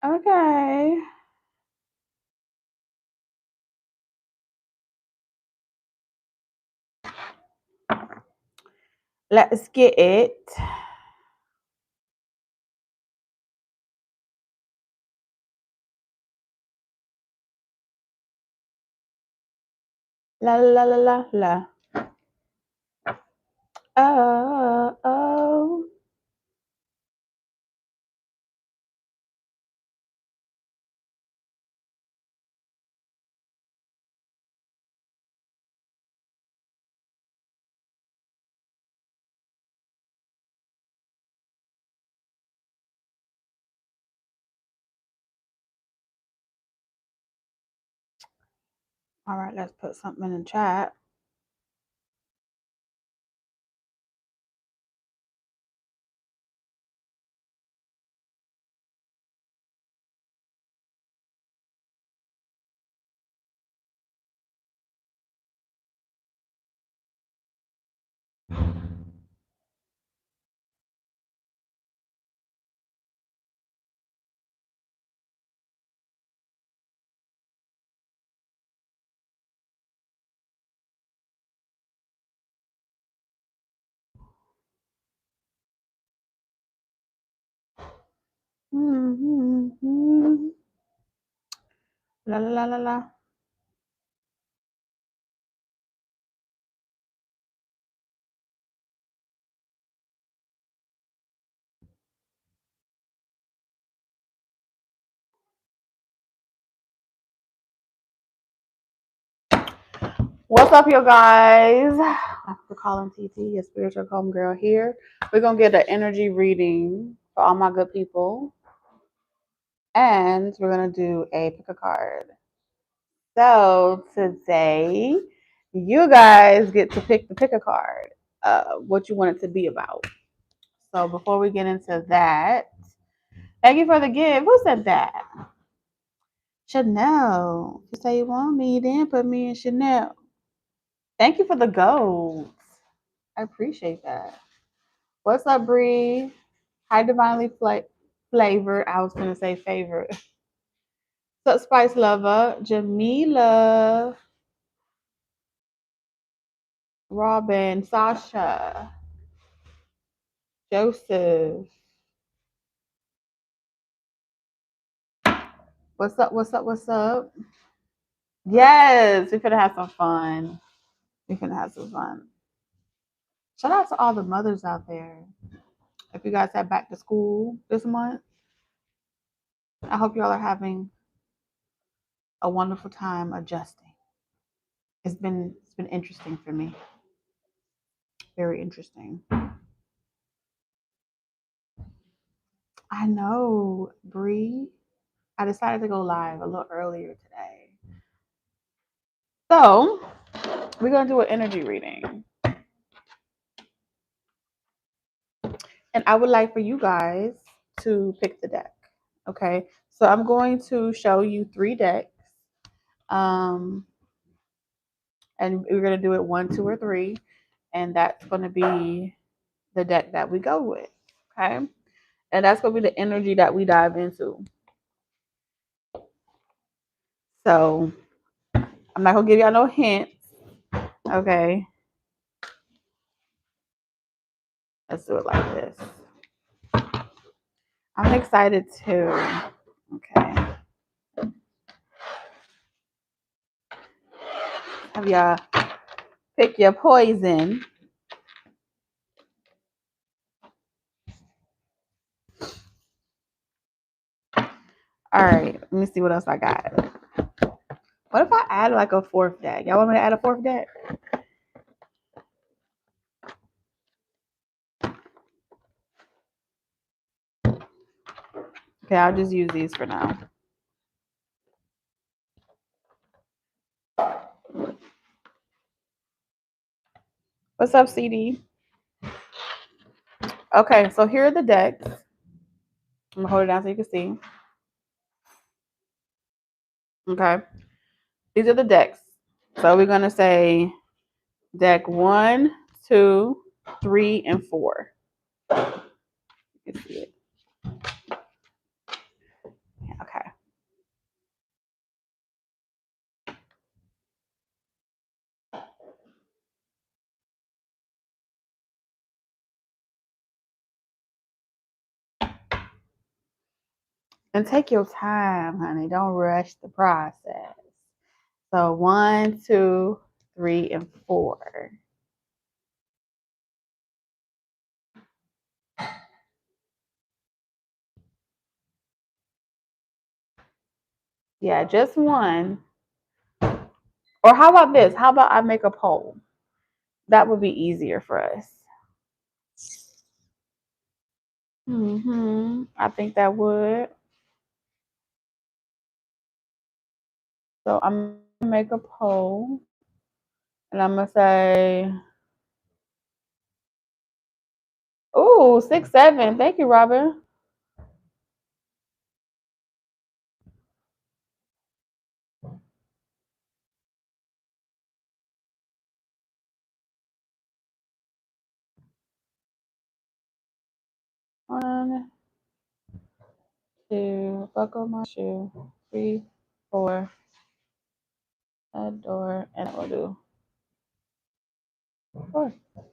Okay. Let's get it. La la la la la. Oh, oh. All right, let's put something in the chat. Mm-hmm. La la la la la. What's up, you guys? For calling TT, your spiritual homegirl here. We're gonna get an energy reading for all my good people, and we're gonna do a pick a card. So today, you guys get to pick a card, what you want it to be about. So before we get into that, thank you for the gift. Who said that? Chanel. If you say you want me, then put me in Chanel. Thank you for the gold. I appreciate that. What's up, Bree? Hi, divinely flavored. I was gonna say favorite. What's up, Spice Lover? Jamila, Robin, Sasha, Joseph. What's up? What's up? What's up? Yes, we're gonna have some fun. We're gonna have some fun. Shout out to all the mothers out there. If you guys have back to school this month, I hope y'all are having a wonderful time adjusting. It's been interesting for me. Very interesting. I know, Bree. I decided to go live a little earlier today. So we're gonna do an energy reading. And I would like for you guys to pick the deck. Okay. So I'm going to show you 3 decks. Um, and we're gonna do it 1, 2, or 3. And that's gonna be the deck that we go with. Okay. And that's gonna be the energy that we dive into. So I'm not gonna give y'all no hints. Okay. Let's do it like this. I'm excited too. Okay. Have y'all pick your poison. All right. Let me see what else I got. What if I add like a 4th deck? Y'all want me to add a 4th deck? Okay, I'll just use these for now. What's up, CD? Okay, so here are the decks. I'm gonna hold it down so you can see. Okay, these are the decks. So we're gonna say deck 1, 2, 3, and 4. You can see it. And take your time, honey. Don't rush the process. So 1, 2, 3, and 4. Yeah, just one. Or how about this? How about I make a poll? That would be easier for us. I think that would. So I'm gonna make a poll, and I'm gonna say, "Ooh, 6, 7." Thank you, Robin. One, two, buckle my shoe. 3, 4, head door, and we'll do 4. All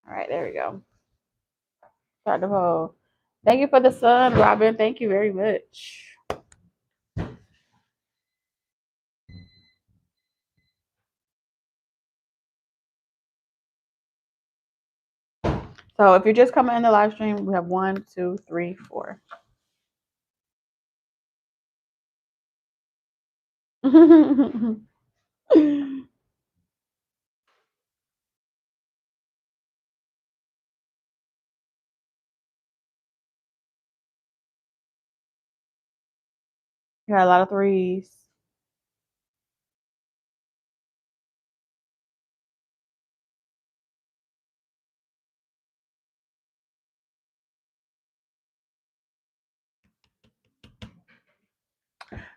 right, there we go. Start the poll. Thank you for the sun, Robin. Thank you very much. So if you're just coming in the live stream, we have 1, 2, 3, 4. You got a lot of 3s.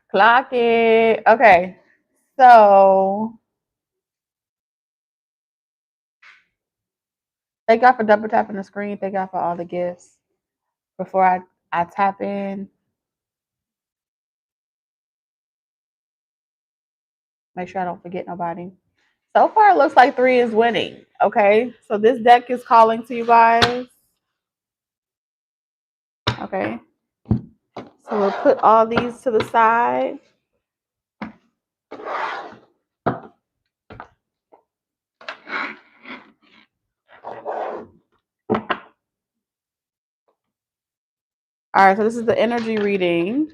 Clock it. Okay. So thank God for double tapping the screen. Thank God for all the gifts. Before I tap in, make sure I don't forget nobody. So far, it looks like 3 is winning. Okay. So this deck is calling to you guys. Okay. So we'll put all these to the side. All right. So this is the energy reading.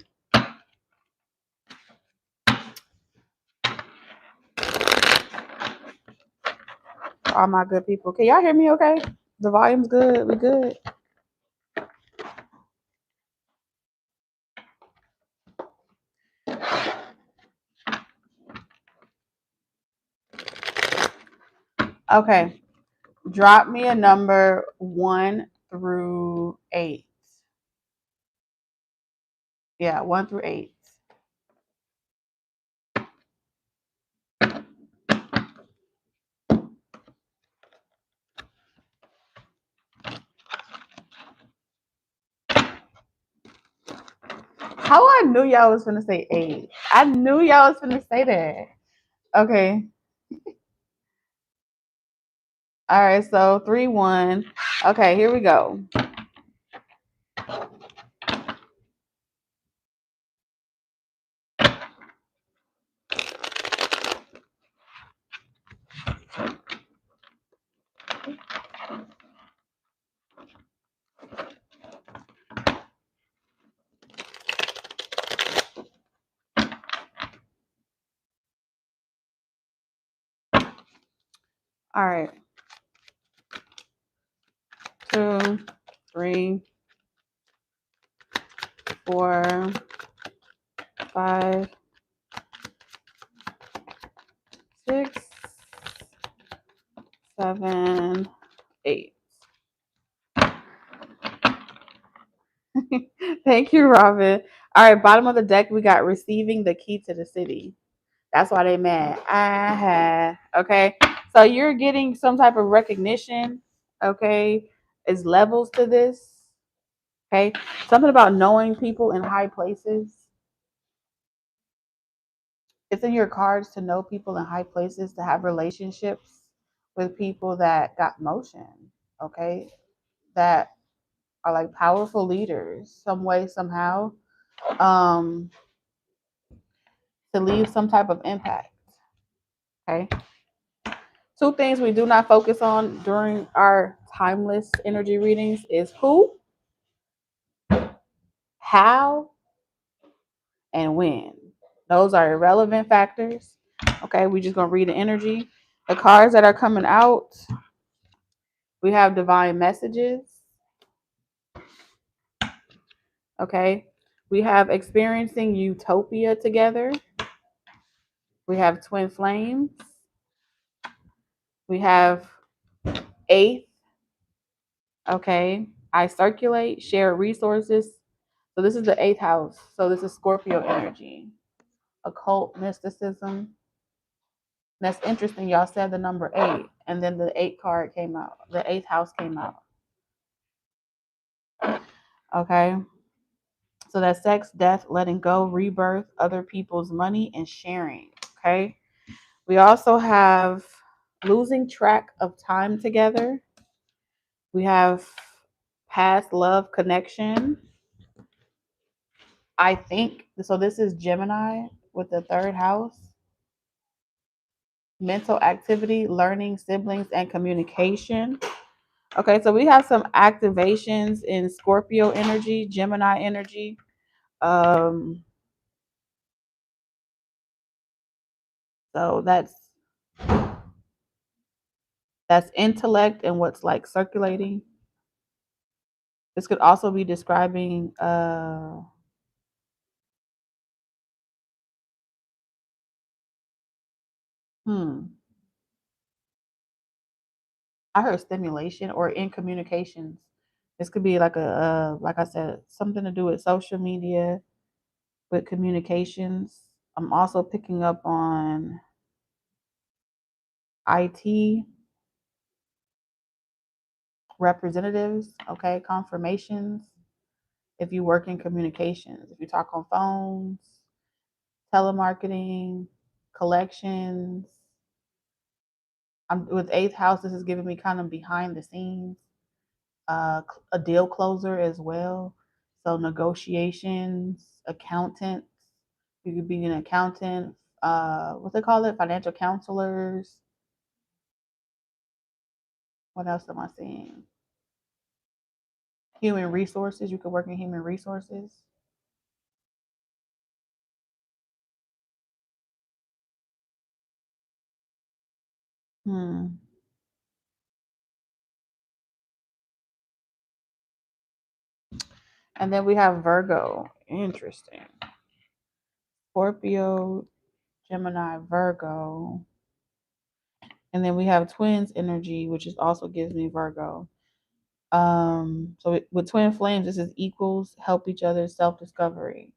All my good people. Can y'all hear me okay? The volume's good. We good. Okay. Drop me a number 1 through 8. Yeah, 1 through 8. How I knew y'all was gonna say 8. I knew y'all was gonna say that. Okay. All right, so 3, 1. Okay, here we go. All right. 2, 3, 4, 5, 6, 7, 8. Thank you, Robin. All right, bottom of the deck, we got receiving the key to the city. That's why they mad. Okay. So you're getting some type of recognition. Okay. Is levels to this. Okay. Something about knowing people in high places. It's in your cards to know people in high places, to have relationships with people that got motion. Okay. That are like powerful leaders, some way, somehow, um, to leave some type of impact. Okay. Two things we do not focus on during our timeless energy readings is who, how, and when. Those are irrelevant factors. Okay, we're just gonna read the energy. The cards that are coming out, we have divine messages. Okay, we have experiencing utopia together. We have twin flames. We have eighth. Okay, I circulate, share resources. So this is the eighth house. So this is Scorpio energy, occult mysticism. That's interesting. Y'all said the number 8, and then the 8 card came out. The 8th house came out. Okay. So that's sex, death, letting go, rebirth, other people's money, and sharing. Okay. We also have losing track of time together. We have past love connection. I think so. This is Gemini with the 3rd house. Mental activity, learning, siblings, and communication. Okay, so we have some activations in Scorpio energy, Gemini energy. So that's intellect and what's like circulating. This could also be describing I heard stimulation or in communications. This could be like like I said, something to do with social media, with communications. I'm also picking up on IT representatives, okay, confirmations. If you work in communications, if you talk on phones, telemarketing, collections. I'm with 8th house. This is giving me kind of behind the scenes, a deal closer as well. So negotiations, accountants. You could be an accountant. What they call it? Financial counselors. What else am I seeing? Human resources. You could work in human resources. Hmm. And then we have Virgo. Interesting. Scorpio, Gemini, Virgo. And then we have twins energy, which is also gives me Virgo. With twin flames, this is equals, help each other, self-discovery.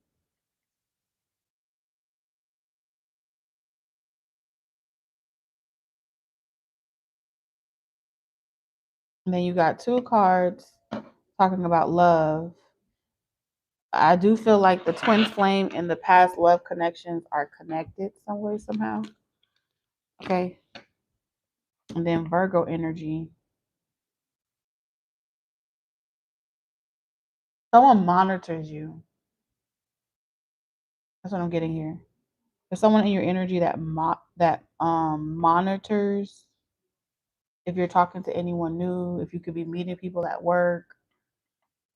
And then you got 2 cards talking about love. I do feel like the twin flame and the past love connections are connected some way, somehow. Okay. And then Virgo energy. Someone monitors you. That's what I'm getting here. There's someone in your energy that monitors if you're talking to anyone new, if you could be meeting people at work.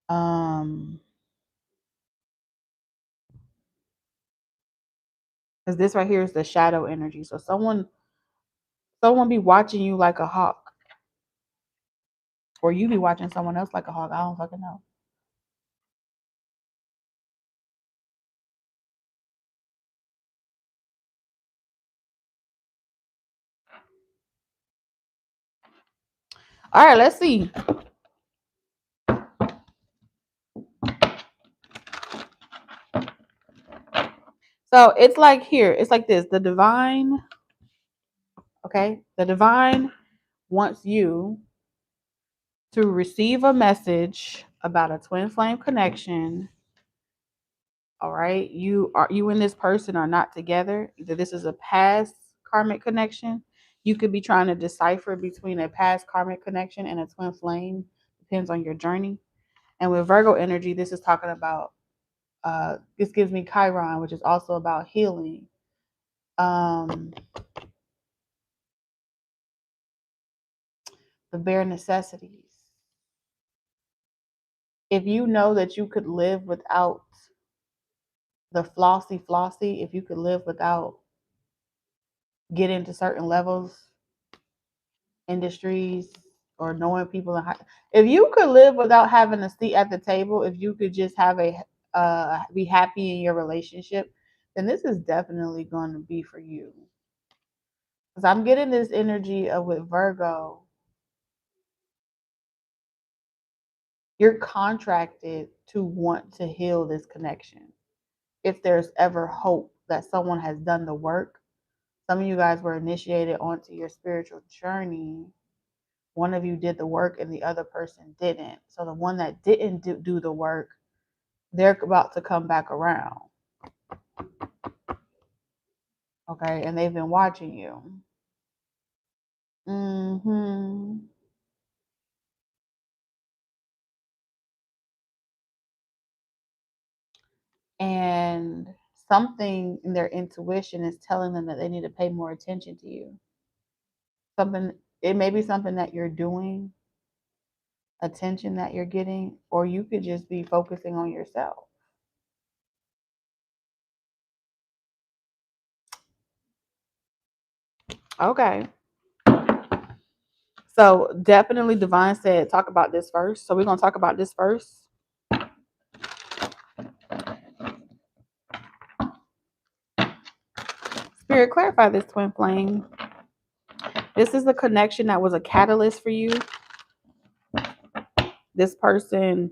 Because this right here is the shadow energy. So someone be watching you like a hawk. Or you be watching someone else like a hawk. I don't fucking know. All right, let's see. So it's like here, it's like this. The divine, okay? The divine wants you to receive a message about a twin flame connection. All right. You and this person are not together. Either this is a past karmic connection. You could be trying to decipher between a past karmic connection and a twin flame. Depends on your journey. And with Virgo energy, this is talking about, this gives me Chiron, which is also about healing. The bare necessities. If you know that you could live without the flossy, if you could live without getting to certain levels, industries, or knowing people if you could live without having a seat at the table, if you could just have be happy in your relationship, then this is definitely going to be for you. Because I'm getting this energy of, with Virgo, you're contracted to want to heal this connection. If there's ever hope that someone has done the work, some of you guys were initiated onto your spiritual journey. One of you did the work and the other person didn't. So the one that didn't do the work, they're about to come back around. Okay, and they've been watching you. And something in their intuition is telling them that they need to pay more attention to you. It may be something that you're doing, attention that you're getting, or you could just be focusing on yourself. Okay. So definitely Divine said talk about this first. So we're going to talk about this first. Spirit, clarify this, twin flame. This is a connection that was a catalyst for you. This person,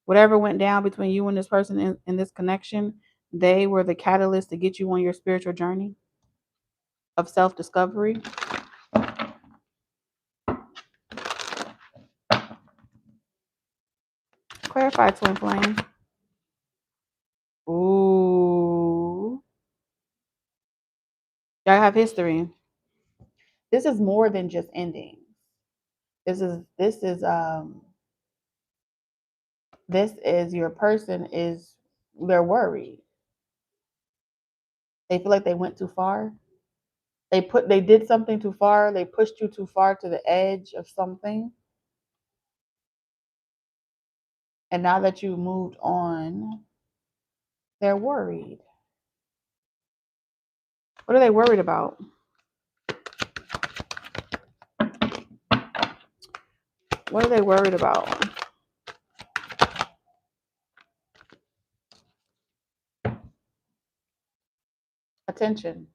whatever went down between you and this person in this connection, they were the catalyst to get you on your spiritual journey of self-discovery. Clarify, twin flame. Ooh. Y'all have history. This is more than just ending. This is your person is, they're worried. They feel like they went too far. They did something too far. They pushed you too far to the edge of something. And now that you moved on, they're worried. What are they worried about? What are they worried about? Attention.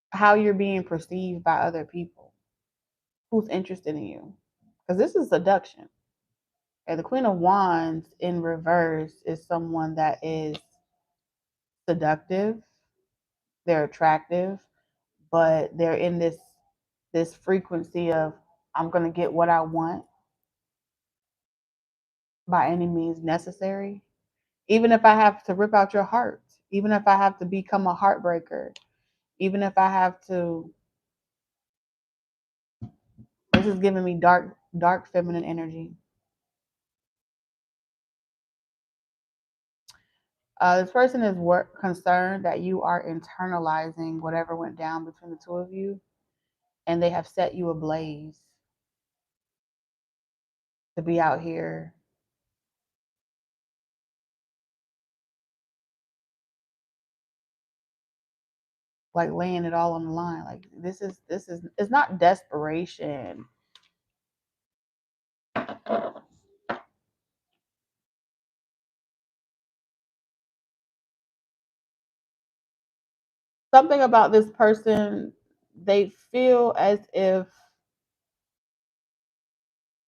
How you're being perceived by other people. Who's interested in you? Because this is seduction. And the Queen of Wands in reverse is someone that is seductive. They're attractive, but they're in this frequency of, I'm going to get what I want by any means necessary. Even if I have to rip out your heart, even if I have to become a heartbreaker, even if I have to, this is giving me dark feminine energy. This person is concerned that you are internalizing whatever went down between the two of you, and they have set you ablaze to be out here like laying it all on the line. Like this is it's not desperation. Something about this person, they feel as if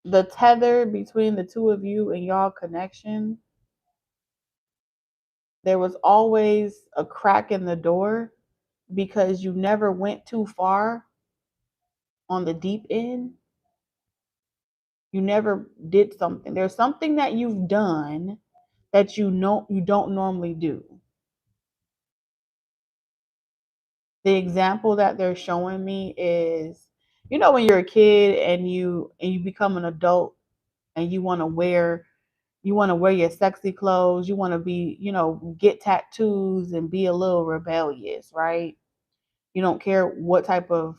the tether between the two of you and y'all connection, there was always a crack in the door because you never went too far on the deep end. You never did something. There's something that you've done that you don't normally do. The example that they're showing me is you know when you're a kid and you become an adult and you want to wear your sexy clothes, you want to be, get tattoos and be a little rebellious, right? You don't care what type of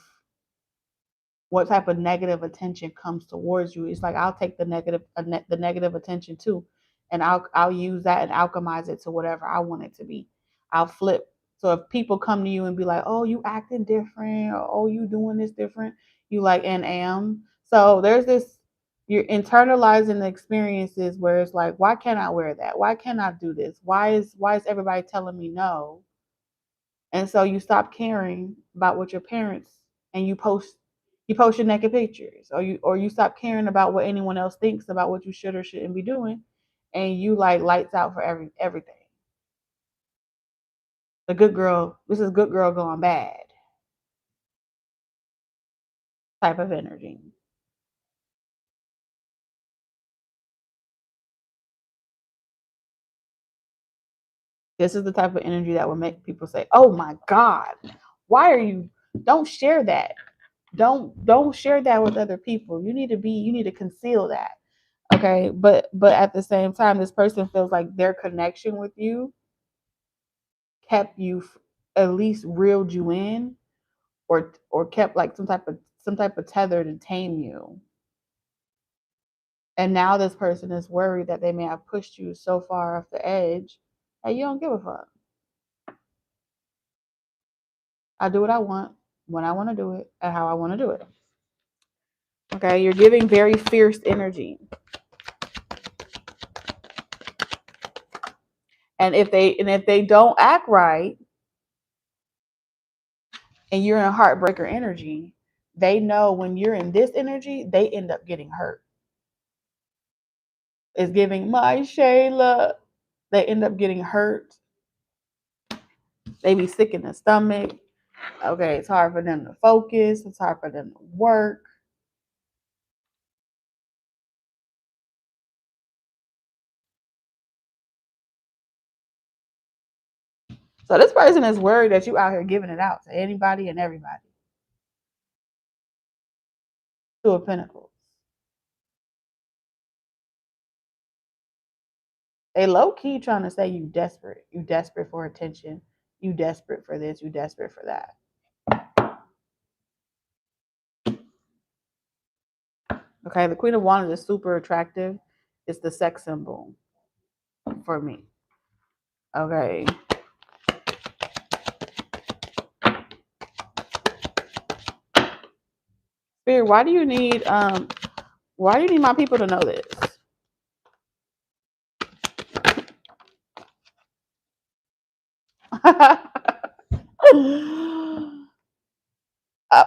negative attention comes towards you. It's like I'll take the negative attention too, and I'll use that and alchemize it to whatever I want it to be. I'll flip. So if people come to you and be like, "Oh, you acting different," or "Oh, you doing this different," you like and am. So there's this. You're internalizing the experiences where it's like, why can't I wear that? Why can't I do this? Why is everybody telling me no? And so you stop caring about what your parents and you post your naked pictures, or you stop caring about what anyone else thinks about what you should or shouldn't be doing, and you like lights out for everything. The good girl, this is good girl going bad type of energy. This is the type of energy that will make people say, "Oh my God, why are you? Don't share that. Don't share that with other people. You need to conceal that." Okay, but at the same time, this person feels like their connection with you kept you at least reeled you in, or kept like some type of tether to tame you. And now this person is worried that they may have pushed you so far off the edge that you don't give a fuck. I do what I want, when I want to do it, and how I want to do it. Okay, you're giving very fierce energy. And if they don't act right and you're in heartbreaker energy, they know when you're in this energy, they end up getting hurt. It's giving my Shayla. They end up getting hurt. They be sick in the stomach. Okay, it's hard for them to focus. It's hard for them to work. So this person is worried that you out here giving it out to anybody and everybody. Two of Pentacles. They low key trying to say you desperate. You desperate for attention. You desperate for this. You desperate for that. Okay, the Queen of Wands is super attractive. It's the sex symbol for me. Okay. Spirit, why do you need my people to know this?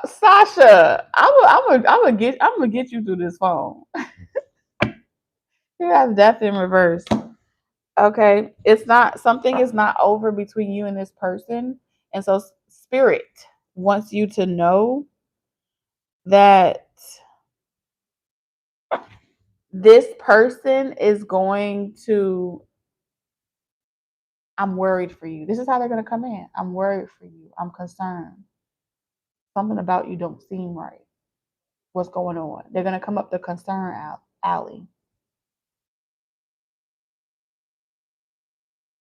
Sasha, I'm gonna get you through this phone. You have death in reverse. Okay, it's not something is not over between you and this person, and so spirit wants you to know that this person is going to. I'm worried for you. This is how they're gonna come in. I'm worried for you. I'm concerned. Something about you don't seem right. What's going on? They're gonna come up the concern alley.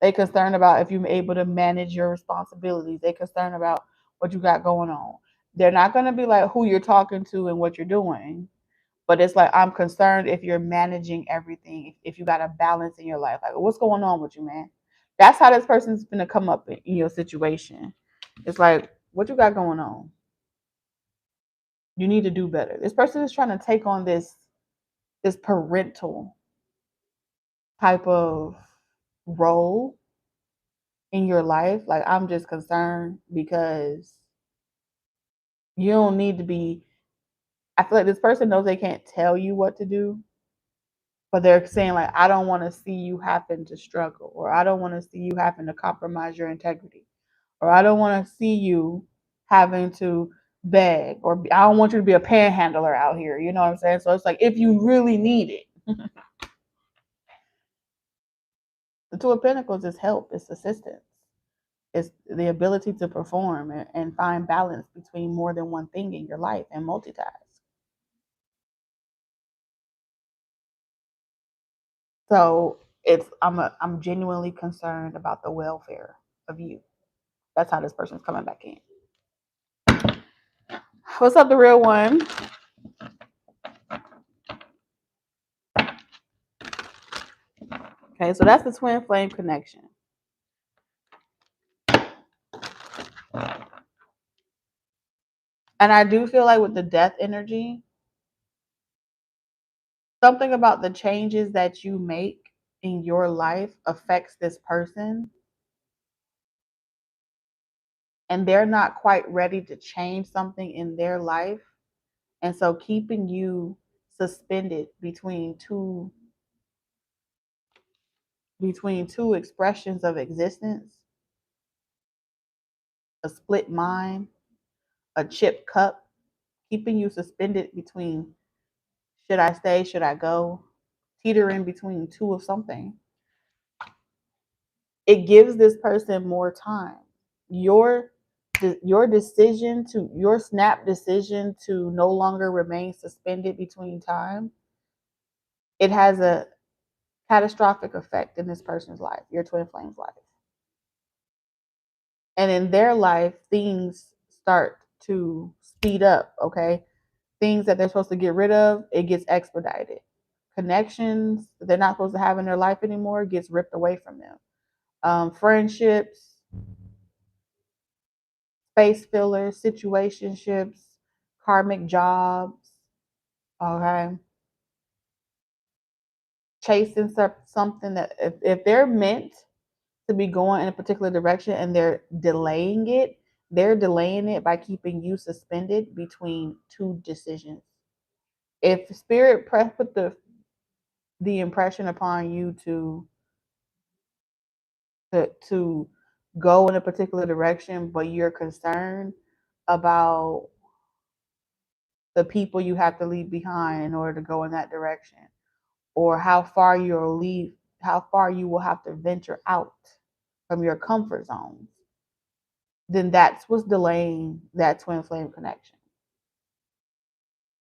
They concerned about if you're able to manage your responsibilities. They concerned about what you got going on. They're not gonna be like who you're talking to and what you're doing, but it's like I'm concerned if you're managing everything. If you got a balance in your life, like what's going on with you, man? That's how this person's gonna come up in your situation. It's like what you got going on. You need to do better. This person is trying to take on this parental type of role in your life. Like I'm just concerned because you don't need to be. I feel like this person knows they can't tell you what to do, but they're saying like I don't want to see you having to struggle, or I don't want to see you having to compromise your integrity, or I don't want to see you having to beg, or I don't want you to be a panhandler out here. You know what I'm saying? So it's like if you really need it. The Two of Pentacles is help, it's assistance. It's the ability to perform and find balance between more than one thing in your life and multitask. So I'm genuinely concerned about the welfare of you. That's how this person's coming back in. What's up, the real one? Okay, so that's the twin flame connection. And I do feel like with the death energy, something about the changes that you make in your life affects this person, and they're not quite ready to change something in their life. And so keeping you suspended between two expressions of existence, a split mind, a chipped cup, keeping you suspended between should I stay, should I go, teetering between two of something. It gives this person more time. Your decision to your snap decision to no longer remain suspended between time, it has a catastrophic effect in this person's life, your twin flame's life. And in their life, things start to speed up, okay? Things that they're supposed to get rid of, it gets expedited. Connections that they're not supposed to have in their life anymore gets ripped away from them. Friendships, space fillers, situationships, karmic jobs, okay? Chasing something that if they're meant to be going in a particular direction and they're delaying it by keeping you suspended between two decisions. If spirit put the impression upon you to go in a particular direction, but you're concerned about the people you have to leave behind in order to go in that direction, or how far you will have to venture out from your comfort zones, then that's what's delaying that twin flame connection.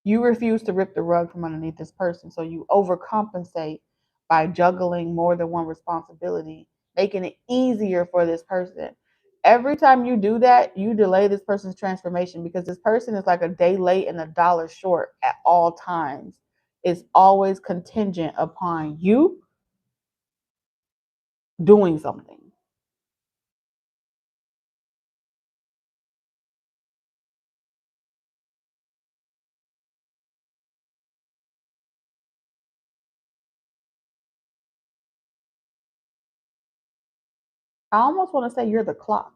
You refuse to rip the rug from underneath this person, so you overcompensate by juggling more than one responsibility, making it easier for this person. Every time you do that, you delay this person's transformation, because this person is like a day late and a dollar short at all times. It's always contingent upon you doing something. I almost want to say you're the clock.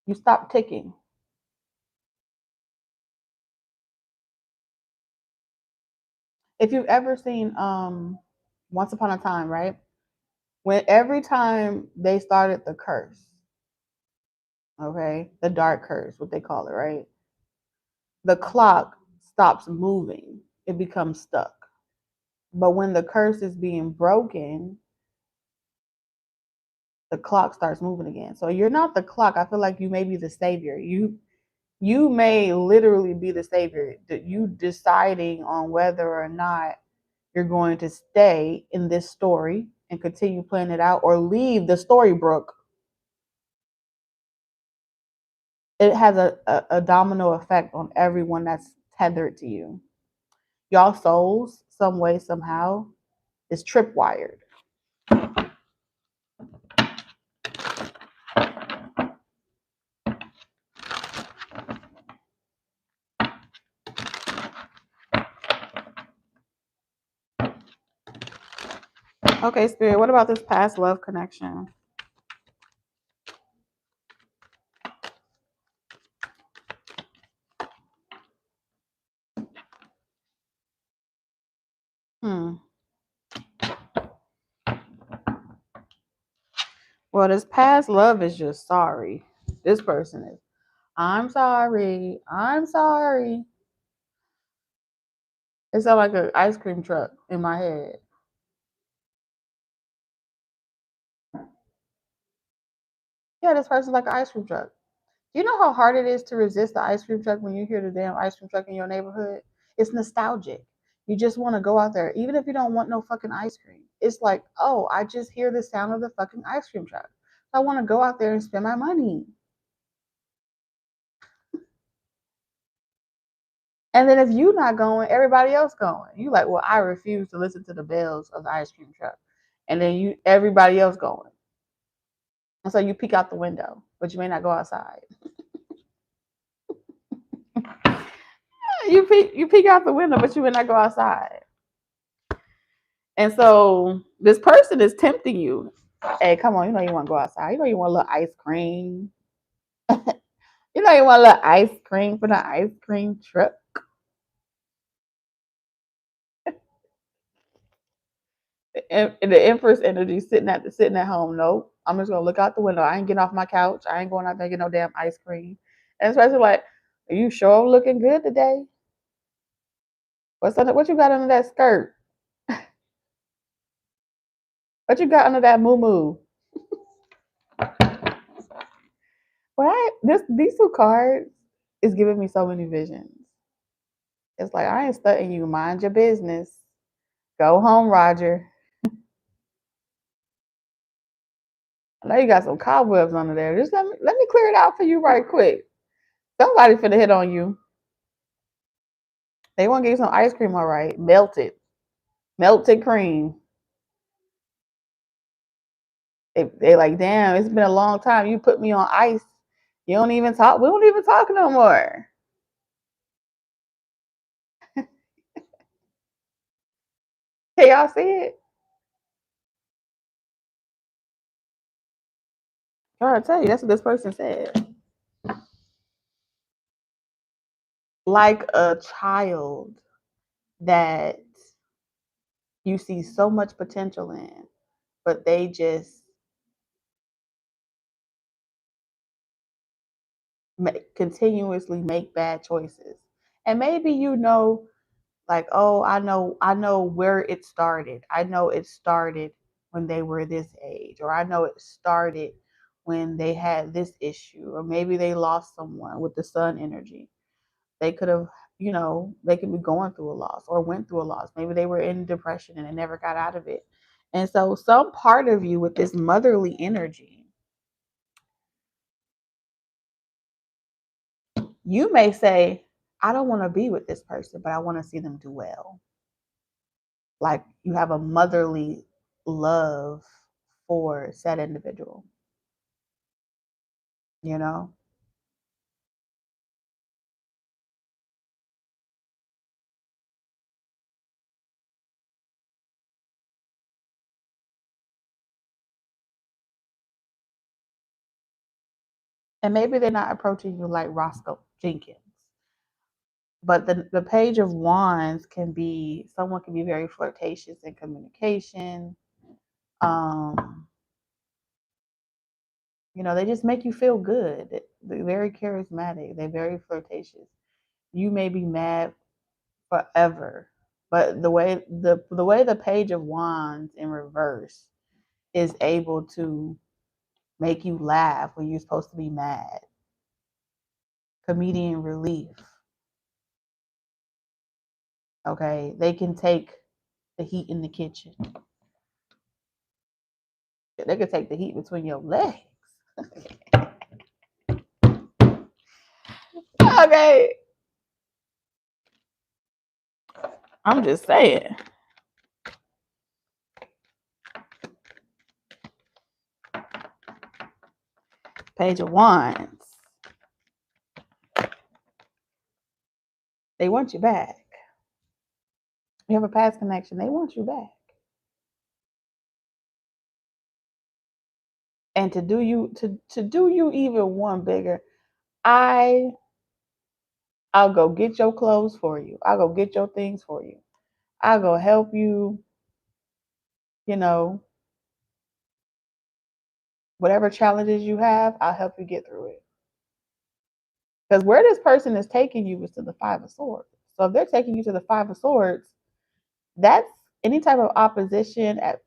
You stop ticking. If you've ever seen Once Upon a Time, right? When every time they started the curse, okay, the dark curse, what they call it, right? The clock stops moving, it becomes stuck. But when the curse is being broken, the clock starts moving again. So you're not the clock. I feel like you may be the savior. You may literally be the savior. That you deciding on whether or not you're going to stay in this story and continue playing it out, or leave the storybook. It has a domino effect on everyone that's tethered to you. Y'all souls, some way, somehow, is tripwired. Okay, Spirit, what about this past love connection? Hmm. Well, this past love is just sorry. This person is, I'm sorry. I'm sorry. It sounds like an ice cream truck in my head. Yeah, this person's like an ice cream truck. You know how hard it is to resist the ice cream truck when you hear the damn ice cream truck in your neighborhood? It's nostalgic. You just want to go out there, even if you don't want no fucking ice cream. It's like, oh, I just hear the sound of the fucking ice cream truck. I want to go out there and spend my money. And then if you not going, everybody else going. You like, well, I refuse to listen to the bells of the ice cream truck. And then everybody else going. And so you peek out the window, but you may not go outside. You peek out the window, but you may not go outside. And so this person is tempting you. Hey, come on, you know you want to go outside. You know you want a little ice cream. You know you want a little ice cream for the ice cream truck. And the Empress energy sitting at home. Nope. I'm just gonna look out the window. I ain't getting off my couch. I ain't going out there get no damn ice cream. And especially like, are you sure looking good today? What you got under that skirt? What you got under that moo? Well, these two cards is giving me so many visions. It's like I ain't studying you. Mind your business. Go home, Roger. I know you got some cobwebs under there. Just let me clear it out for you right quick. Somebody finna hit on you. They want to get you some ice cream, all right? Melted cream. They like, damn, it's been a long time. You put me on ice. You don't even talk. We don't even talk no more. Can y'all see it? I'm trying to tell you, that's what this person said. Like a child that you see so much potential in, but they just continuously make bad choices. And maybe like, oh, I know where it started. I know it started when they were this age, or I know it started when they had this issue, or maybe they lost someone with the sun energy. They could have, they could be going through a loss or went through a loss. Maybe they were in depression and they never got out of it. And so some part of you with this motherly energy, you may say, I don't want to be with this person, but I want to see them do well. Like you have a motherly love for said individual, you know? And maybe they're not approaching you like Roscoe Jenkins. But the page of wands can be someone can be very flirtatious in communication. Um, they just make you feel good. They're very charismatic. They're very flirtatious. You may be mad forever, but the way the page of wands in reverse is able to make you laugh when you're supposed to be mad. Comedian relief. Okay, they can take the heat in the kitchen. They can take the heat between your legs. Okay, I'm just saying. Page of wands. They want you back. You have a past connection. They want you back. And to do you even one bigger, I I'll go get your clothes for you. I'll go get your things for you. I'll go help you, you know, whatever challenges you have, I'll help you get through it. Because where this person is taking you is to the Five of Swords. So if they're taking you to the Five of Swords, that's any type of opposition at,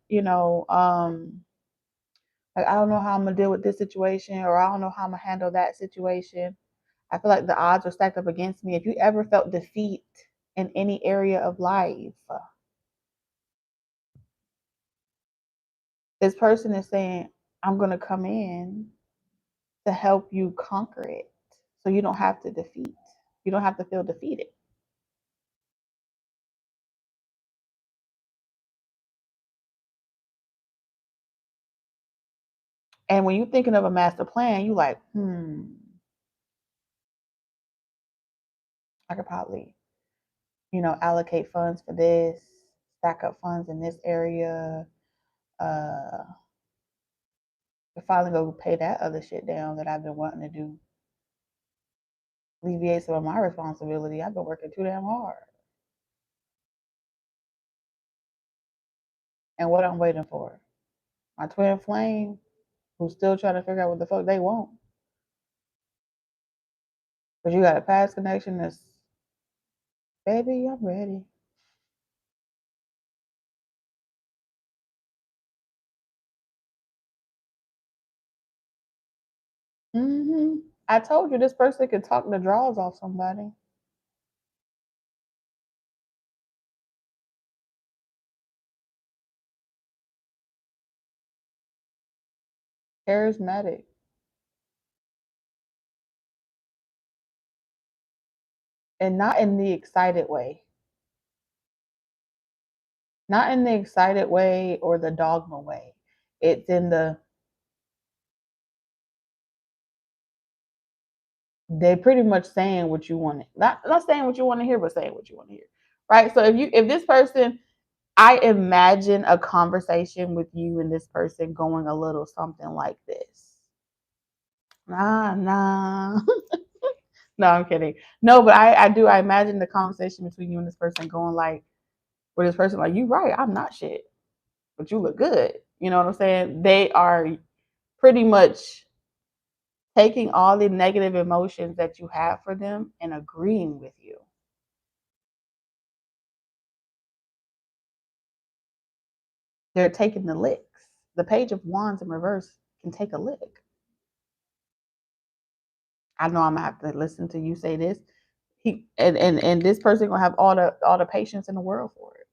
Like, I don't know how I'm going to deal with this situation, or I don't know how I'm going to handle that situation. I feel like the odds are stacked up against me. If you ever felt defeat in any area of life, this person is saying, I'm going to come in to help you conquer it. So you don't have to defeat. You don't have to feel defeated. And when you're thinking of a master plan, you like, I could probably, allocate funds for this, stack up funds in this area. If finally go pay that other shit down that I've been wanting to do. Alleviate some of my responsibility. I've been working too damn hard. And what I'm waiting for? My twin flame, who's still trying to figure out what the fuck they want. But you got a past connection that's, baby, I'm ready. I told you this person could talk the draws off somebody. Charismatic. And not in the excited way. Not in the excited way or the dogma way. It's in the, they're pretty much saying what you want. Not saying what you want to hear, but saying what you want to hear. Right? So if this person, I imagine a conversation with you and this person going a little something like this. Nah. No, I'm kidding. No, but I imagine the conversation between you and this person going like, where this person like, you right, I'm not shit, but you look good. You know what I'm saying? They are pretty much taking all the negative emotions that you have for them and agreeing with you. They're taking the licks. The page of wands in reverse can take a lick. I know I'm gonna have to listen to you say this. And this person gonna have all the patience in the world for it.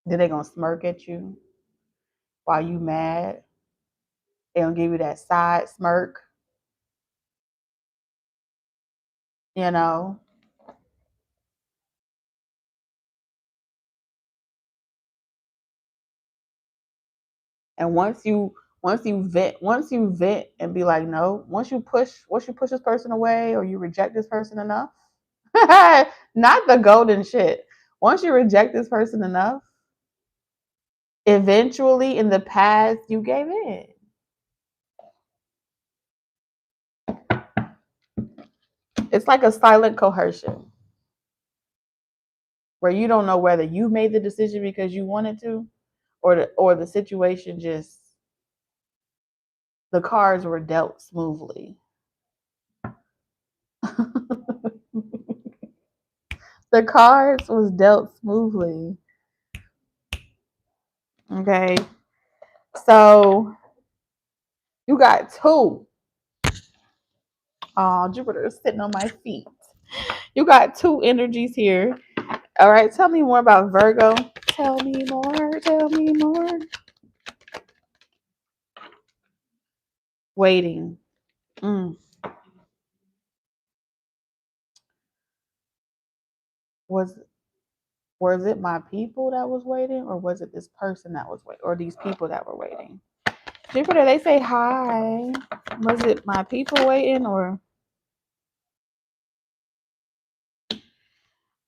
Then they gonna smirk at you while you mad. They gonna give you that side smirk, you know. And once you vent and be like, no, once you push this person away or you reject this person enough, not the golden shit. Once you reject this person enough, eventually in the past you gave in. It's like a silent coercion where you don't know whether you made the decision because you wanted to, or the situation just, the cards were dealt smoothly. The cards was dealt smoothly. Okay. So you got two. Oh, Jupiter is sitting on my feet. You got two energies here. All right. Tell me more about Virgo. Tell me more. Tell me more. Waiting. Was it my people that was waiting, or was it this person that was waiting, or these people that were waiting? Jupiter, they say hi. Was it my people waiting, or?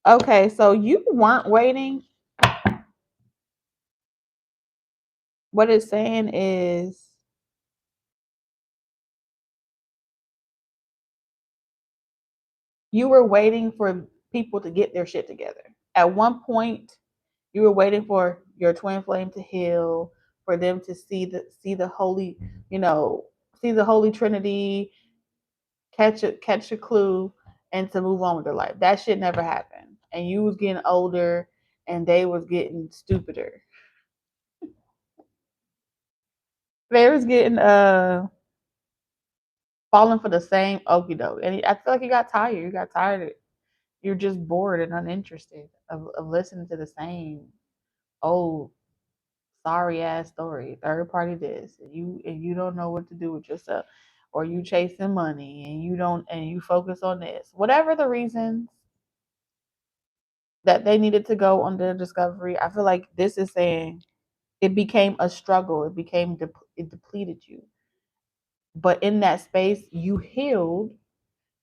Okay, so you weren't waiting. What it's saying is you were waiting for people to get their shit together. At one point, you were waiting for your twin flame to heal, for them to see the holy, see the holy trinity, catch a clue, and to move on with their life. That shit never happened. And you was getting older and they was getting stupider. They was getting falling for the same okie doke, and I feel like you got tired. You got tired. You're just bored and uninterested of listening to the same old sorry ass story. Third party this, and you don't know what to do with yourself, or you chasing money and you focus on this. Whatever the reasons that they needed to go on their discovery, I feel like this is saying it became a struggle. It became it depleted you. But in that space, you healed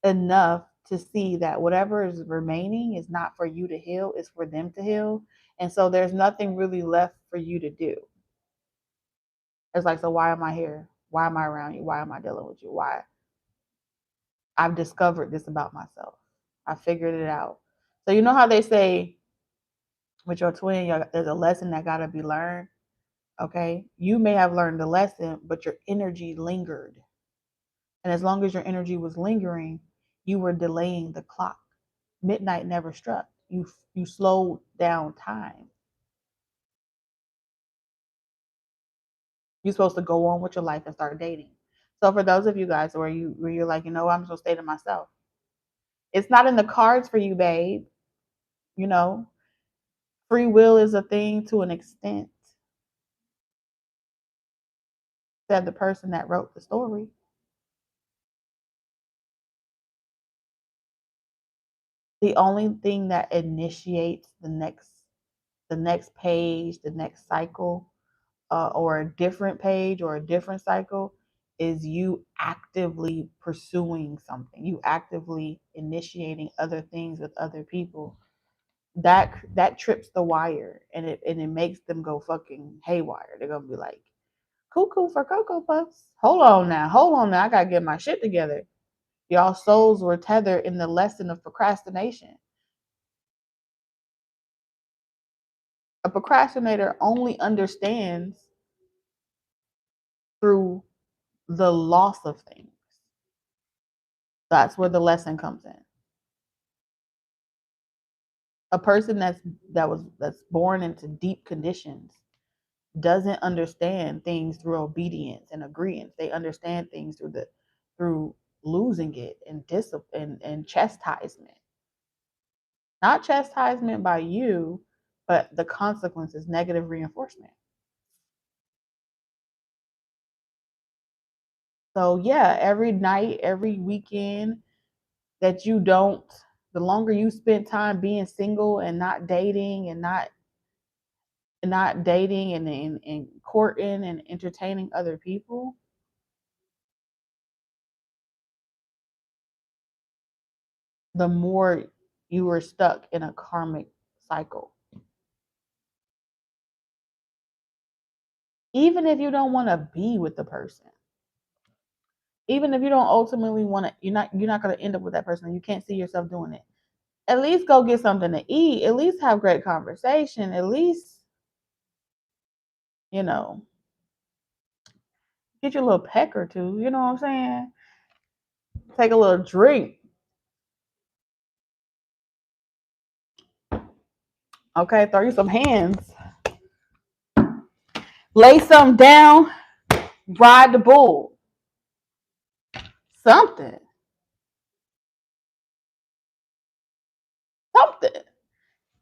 enough to see that whatever is remaining is not for you to heal, it's for them to heal. And so there's nothing really left for you to do. It's like, so why am I here? Why am I around you? Why am I dealing with you? Why? I've discovered this about myself. I figured it out. So you know how they say with your twin, there's a lesson that got to be learned. Okay. You may have learned the lesson, but your energy lingered. And as long as your energy was lingering, you were delaying the clock. Midnight never struck. You slowed down time. You're supposed to go on with your life and start dating. So for those of you guys where you're like, I'm just gonna stay to myself. It's not in the cards for you, babe. You know, free will is a thing to an extent. Said the person that wrote the story. The only thing that initiates the next page, the next cycle, or a different page or a different cycle is you actively pursuing something, you actively initiating other things with other people. That trips the wire, and it makes them go fucking haywire. They're gonna be like, cuckoo for Cocoa Puffs. Hold on now, I gotta get my shit together. Y'all souls were tethered in the lesson of procrastination. A procrastinator only understands through the loss of things. That's where the lesson comes in. A person that's born into deep conditions doesn't understand things through obedience and agreement. They understand things through losing it and discipline and chastisement. Not chastisement by you, but the consequences, negative reinforcement. So yeah, every night, every weekend that you don't, the longer you spend time being single and not dating and not dating and courting and entertaining other people, the more you are stuck in a karmic cycle. Even if you don't want to be with the person, even if you don't ultimately want to, you're not going to end up with that person. You can't see yourself doing it. At least go get something to eat. At least have great conversation. At least, you know, get your little peck or two. You know what I'm saying? Take a little drink. Okay, throw you some hands. Lay some down. Ride the bull. Something. Something.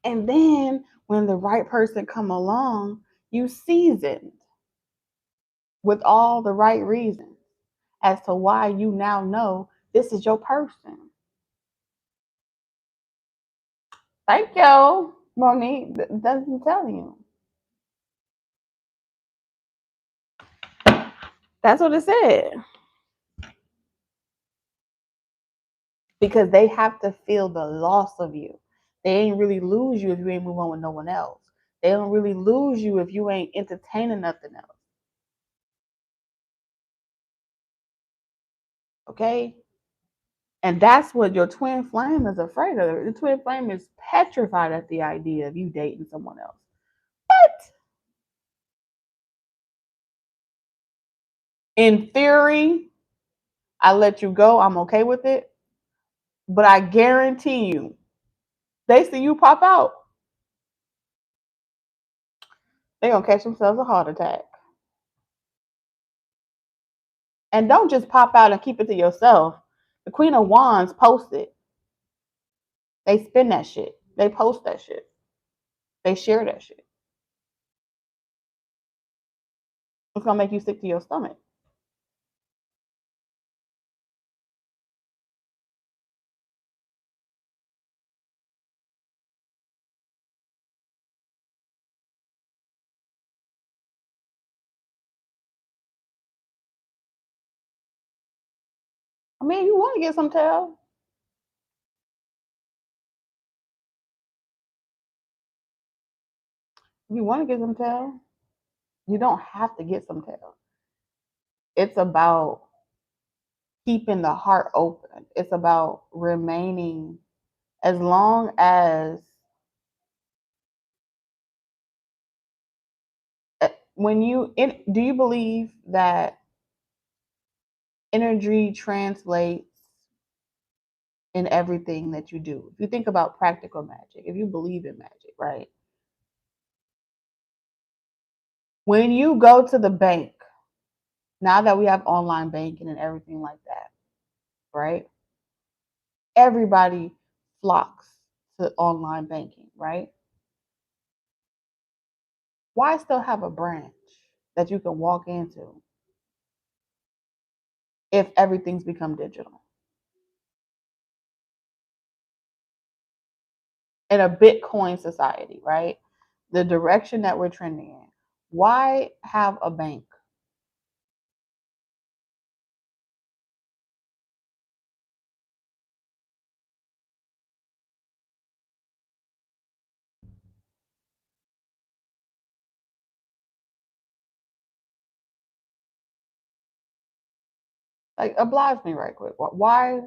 And then when the right person come along, you seasoned with all the right reasons as to why you now know this is your person. Thank you, Monique. That's what I'm telling you. That's what it said. Because they have to feel the loss of you. They ain't really lose you if you ain't move on with no one else. They don't really lose you if you ain't entertaining nothing else. Okay? And that's what your twin flame is afraid of. The twin flame is petrified at the idea of you dating someone else. What? In theory, I let you go. I'm okay with it. But I guarantee you, they see you pop out, they're going to catch themselves a heart attack. And don't just pop out and keep it to yourself. The Queen of Wands posts it. They spin that shit. They post that shit. They share that shit. It's gonna make you sick to your stomach. I mean, you want to get some tail. If you want to get some tail, you don't have to get some tail. It's about keeping the heart open. It's about remaining as long as when do you believe that energy translates in everything that you do? If you think about practical magic, if you believe in magic, right? When you go to the bank, now that we have online banking and everything like that, right? Everybody flocks to online banking, right? Why still have a branch that you can walk into if everything's become digital? In a Bitcoin society, right? The direction that we're trending in. Why have a bank? Like, oblige me right quick. Why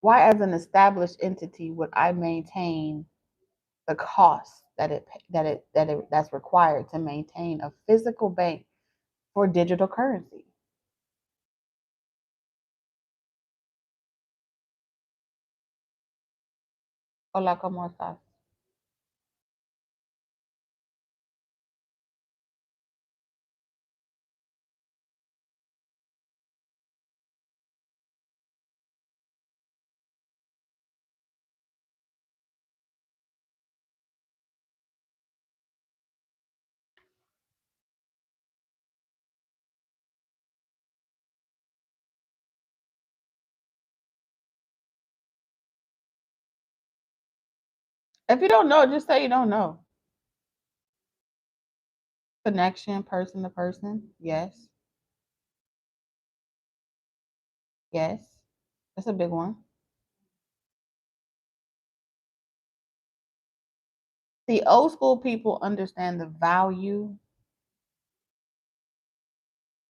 as an established entity would I maintain the cost that's required to maintain a physical bank for digital currency? Hola, ¿cómo estás? If you don't know, just say you don't know. Connection, person to person. Yes. Yes. That's a big one. See, old school people understand the value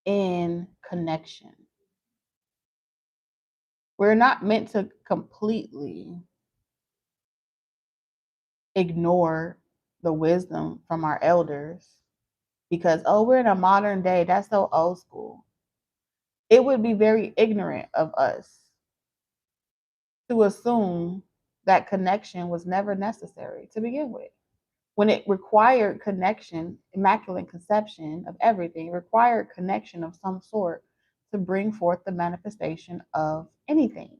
in connection. We're not meant to completely ignore the wisdom from our elders because, oh, we're in a modern day. That's so old school. It would be very ignorant of us to assume that connection was never necessary to begin with. When it required connection, immaculate conception of everything, required connection of some sort to bring forth the manifestation of anything.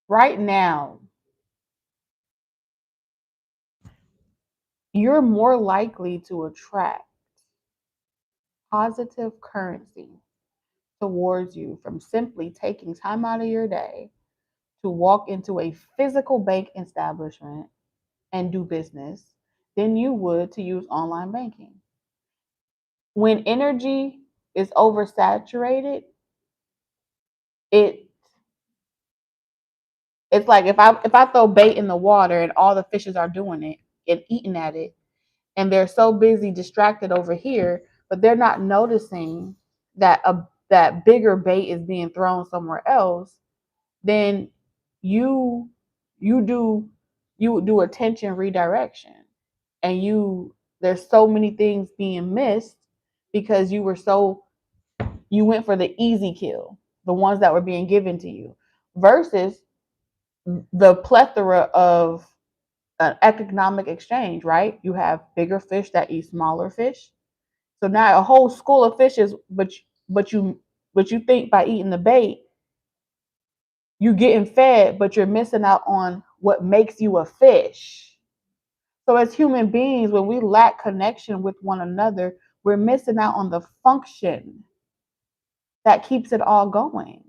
Right now, you're more likely to attract positive currency towards you from simply taking time out of your day to walk into a physical bank establishment and do business than you would to use online banking. When energy is oversaturated, it it's like if I throw bait in the water and all the fishes are doing it and eating at it, and they're so busy distracted over here, but they're not noticing that bigger bait is being thrown somewhere else, then you you do you do attention redirection, and there's so many things being missed because you went for the easy kill, the ones that were being given to you, versus the plethora of an economic exchange, right? You have bigger fish that eat smaller fish. So now a whole school of fishes, but you think by eating the bait, you're getting fed, but you're missing out on what makes you a fish. So as human beings, when we lack connection with one another, we're missing out on the function that keeps it all going.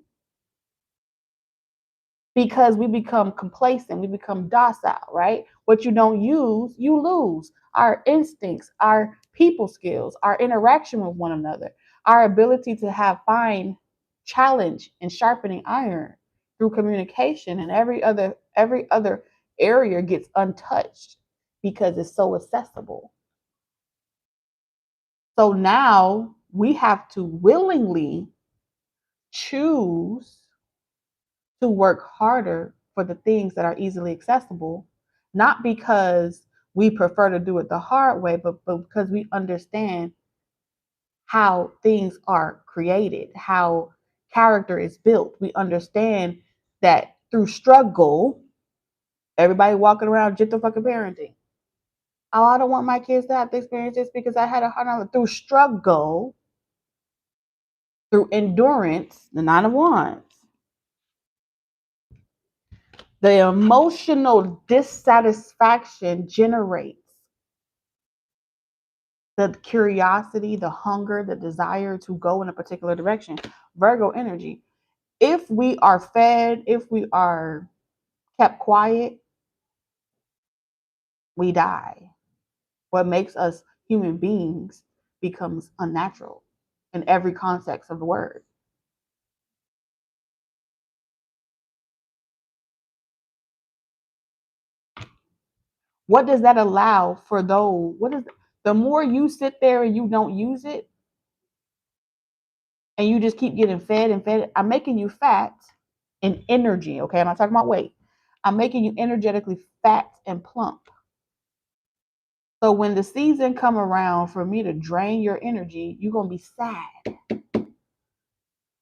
Because we become complacent, we become docile, right? What you don't use, you lose. Our instincts, our people skills, our interaction with one another, our ability to have fine challenge and sharpening iron through communication and every other area gets untouched because it's so accessible. So now we have to willingly choose to work harder for the things that are easily accessible, not because we prefer to do it the hard way, but because we understand how things are created, how character is built. We understand that through struggle, everybody walking around gentle fucking parenting. Oh, I don't want my kids to have to experience this because I had a hard time. Through struggle, through endurance, the nine of wands, the emotional dissatisfaction generates the curiosity, the hunger, the desire to go in a particular direction. Virgo energy. If we are fed, if we are kept quiet, we die. What makes us human beings becomes unnatural in every context of the word. What does that allow for those? What is the more you sit there and you don't use it, and you just keep getting fed and fed, I'm making you fat in energy, okay? I'm not talking about weight. I'm making you energetically fat and plump. So when the season come around for me to drain your energy, you're going to be sad.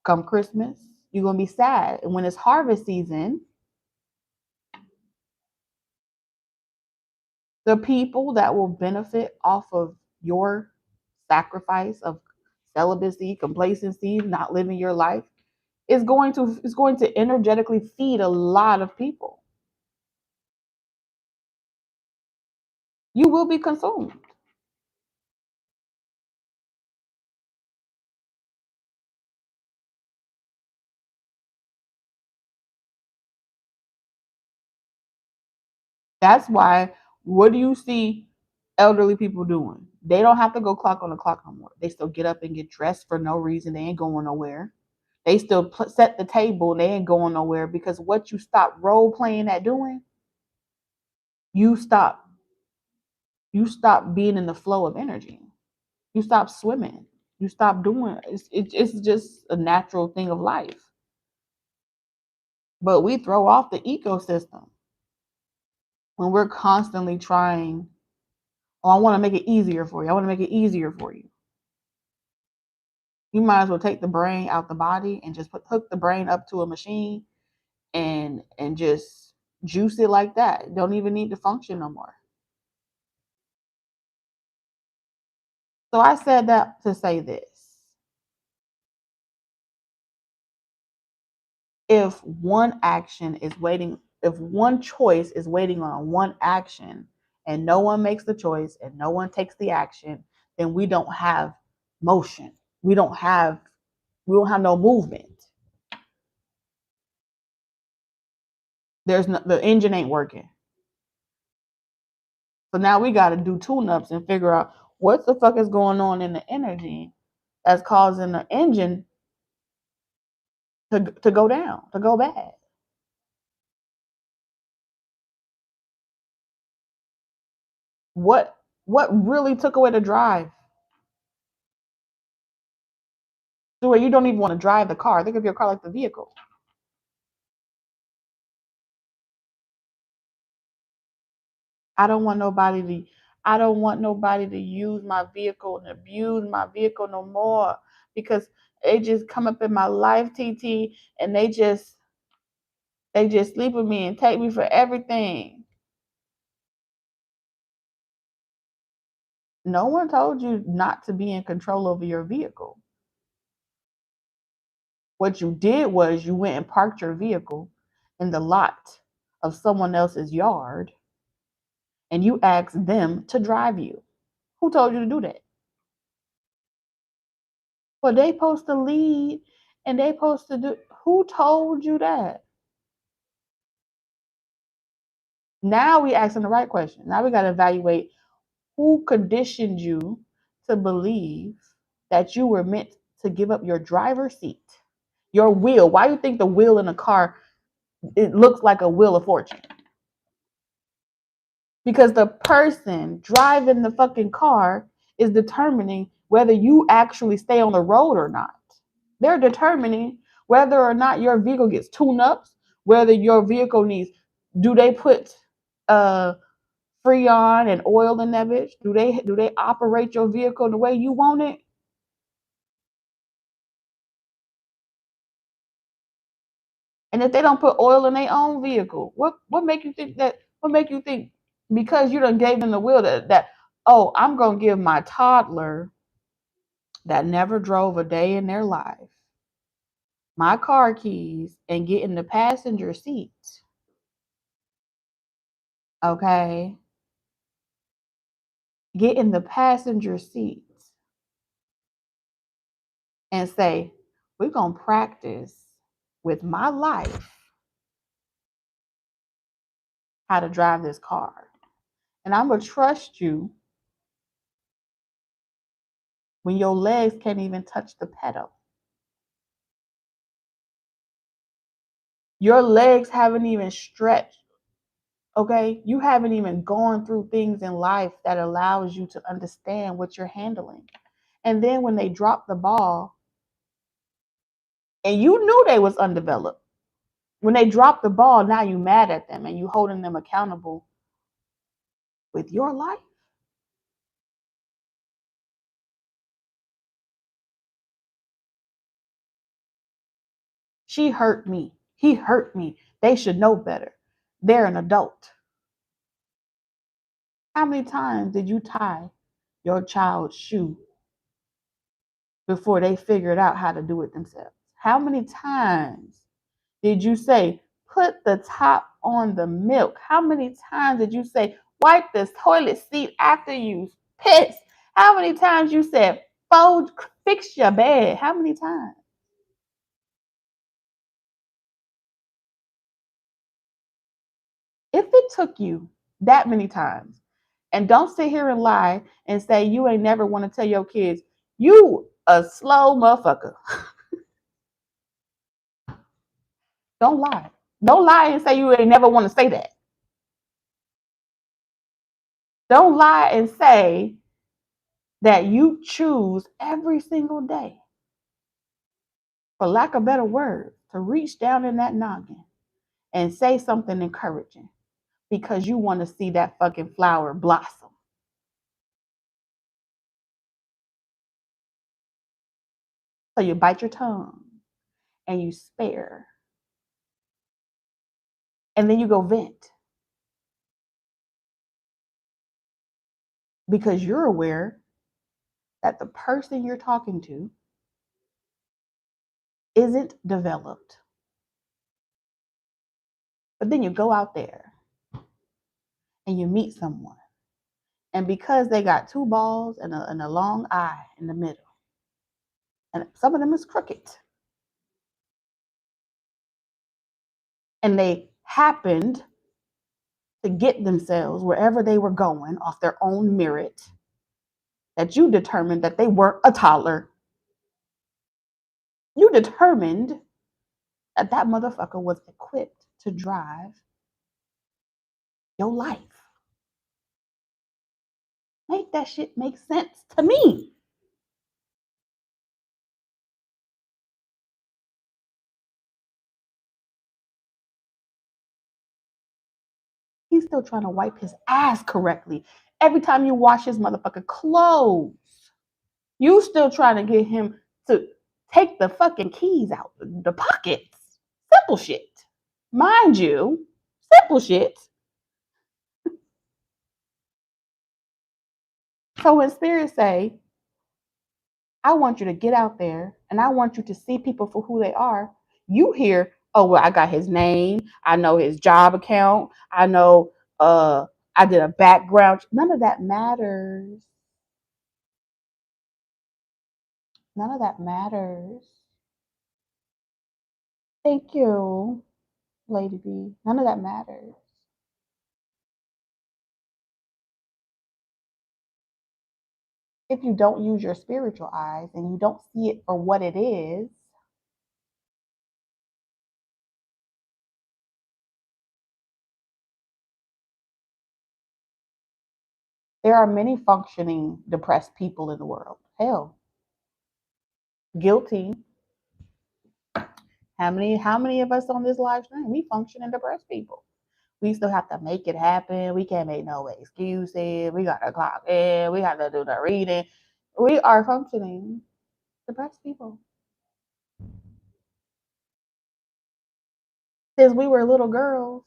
Come Christmas, you're going to be sad. And when it's harvest season, the people that will benefit off of your sacrifice of celibacy, complacency, not living your life, is going to energetically feed a lot of people. You will be consumed. That's why, what do you see elderly people doing? They don't have to go clock on the clock no more. They still get up and get dressed for no reason. They ain't going nowhere. They still set the table and they ain't going nowhere because what you stop role playing at doing, you stop you stop being in the flow of energy. You stop swimming. You stop doing it's just a natural thing of life. But we throw off the ecosystem when we're constantly trying, oh, I want to make it easier for you. I want to make it easier for you. You might as well take the brain out the body and just hook the brain up to a machine and just juice it like that. Don't even need to function no more. So I said that to say this. If one action is waiting, if one choice is waiting on one action and no one makes the choice and no one takes the action, then we don't have motion. We don't have no movement. The engine ain't working. So now we got to do tune-ups and figure out what the fuck is going on in the energy that's causing the engine to go down, to go bad. What really took away the drive? To where you don't even want to drive the car. Think of your car like the vehicle. I don't want nobody to I don't want nobody to use my vehicle and abuse my vehicle no more because they just come up in my life, TT, and they just They just sleep with me and take me for everything. No one told you not to be in control over your vehicle. What you did was you went and parked your vehicle in the lot of someone else's yard and you asked them to drive you. Who told you to do that? Well, they supposed to lead and they supposed to do. Who told you that? Now we asking the right question. Now we got to evaluate who conditioned you to believe that you were meant to give up your driver's seat, your wheel. Why do you think the wheel in a car, it looks like a wheel of fortune? Because the person driving the fucking car is determining whether you actually stay on the road or not. They're determining whether or not your vehicle gets tune-ups, whether your vehicle needs, do they put Freon and oil in that bitch? Do they operate your vehicle the way you want it? And if they don't put oil in their own vehicle, what make you think that? What make you think because you done gave them the wheel that oh, I'm gonna give my toddler that never drove a day in their life my car keys and get in the passenger seat, okay? Get in the passenger seat and say, we're gonna practice with my life how to drive this car. And I'm gonna trust you when your legs can't even touch the pedal. Your legs haven't even stretched, okay? You haven't even gone through things in life that allows you to understand what you're handling. And then when they drop the ball, and you knew they was undeveloped, when they drop the ball, now you mad at them and you holding them accountable with your life. She hurt me. He hurt me. They should know better. They're an adult. How many times did you tie your child's shoe before they figured out how to do it themselves? How many times did you say, put the top on the milk? How many times did you say, wipe the toilet seat after you piss? How many times you said, fold, fix your bed? How many times? If it took you that many times, and don't sit here and lie and say you ain't never want to tell your kids, you a slow motherfucker. Don't lie. Don't lie and say you ain't never want to say that. Don't lie and say that you choose every single day, for lack of better words, to reach down in that noggin and say something encouraging because you want to see that fucking flower blossom. So you bite your tongue and you spare. And then you go vent because you're aware that the person you're talking to isn't developed. But then you go out there and you meet someone. And because they got two balls and a long eye in the middle, and some of them is crooked, and they happened to get themselves wherever they were going off their own merit, that you determined that they weren't a toddler. You determined that that motherfucker was equipped to drive your life. Make that shit make sense to me. He's still trying to wipe his ass correctly. Every time you wash his motherfucking clothes, you still trying to get him to take the fucking keys out the pockets. Simple shit. Mind you, simple shit. So when spirits say, I want you to get out there and I want you to see people for who they are, you hear, oh, well, I got his name. I know his job account. I know I did a background. None of that matters. None of that matters. Thank you, Lady B. None of that matters. If you don't use your spiritual eyes and you don't see it for what it is, there are many functioning depressed people in the world. Hell, guilty. How many of us on this live stream, we function in depressed people? We still have to make it happen. We can't make no excuses. We got to clock in. We got to do the reading. We are functioning depressed people. Since we were little girls,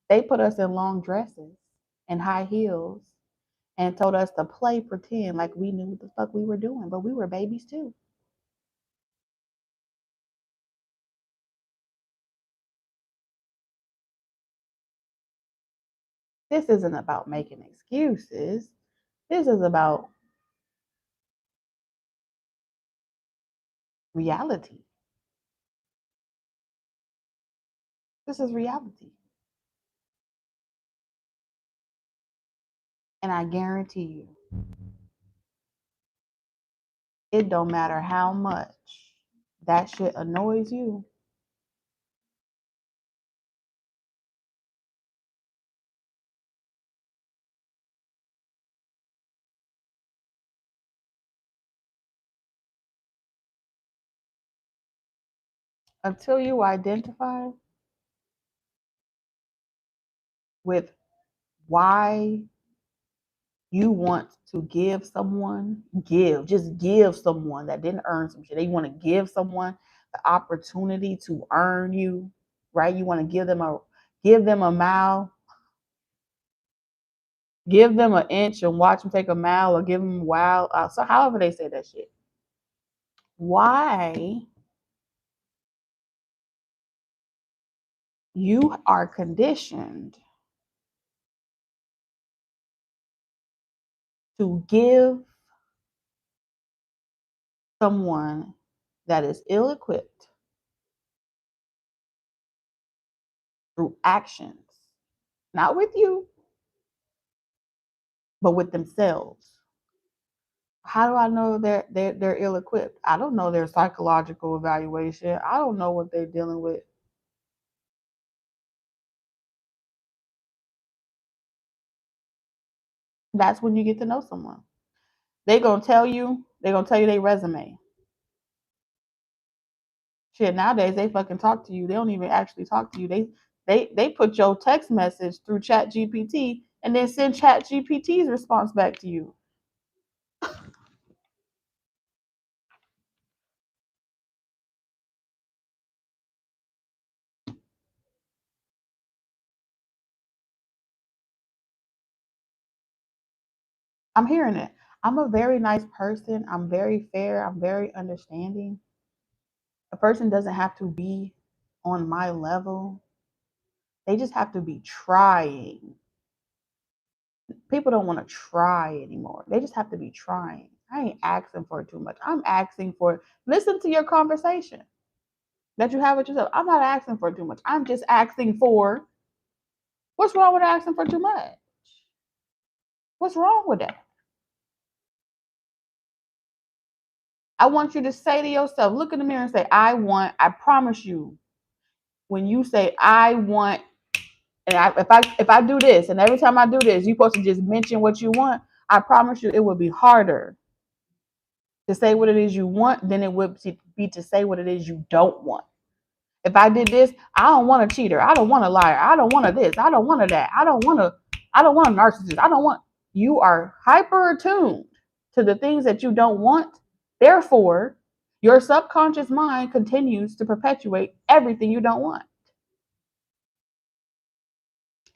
they put us in long dresses and high heels and told us to play pretend like we knew what the fuck we were doing, but we were babies too. This isn't about making excuses. This is about reality. This is reality. And I guarantee you, it don't matter how much that shit annoys you. Until you identify with why you want to just give someone that didn't earn some shit. They want to give someone the opportunity to earn you, right? You want to give them a mile, give them an inch and watch them take a mile, or give them a wow. So however they say that shit. Why you are conditioned to give someone that is ill equipped through actions, not with you, but with themselves. How do I know they're ill equipped? I don't know their psychological evaluation. I don't know what they're dealing with. That's when you get to know someone. They're gonna tell you their resume. Shit, nowadays they fucking talk to you. They don't even actually talk to you. They put your text message through Chat GPT and then send Chat GPT's response back to you. I'm hearing it. I'm a very nice person. I'm very fair. I'm very understanding. A person doesn't have to be on my level. They just have to be trying. People don't want to try anymore. They just have to be trying. I ain't asking for too much. I'm asking for listen to your conversation that you have with yourself. I'm not asking for too much. I'm just asking for what's wrong with asking for too much? What's wrong with that? I want you to say to yourself, look in the mirror and say, I promise you, when you say I want, and if I do this, and every time I do this, you're supposed to just mention what you want. I promise you, it will be harder to say what it is you want than it would be to say what it is you don't want. If I did this, I don't want a cheater. I don't want a liar. I don't want a this. I don't want a that. I don't want a narcissist. I don't want. You are hyper attuned to the things that you don't want. Therefore, your subconscious mind continues to perpetuate everything you don't want.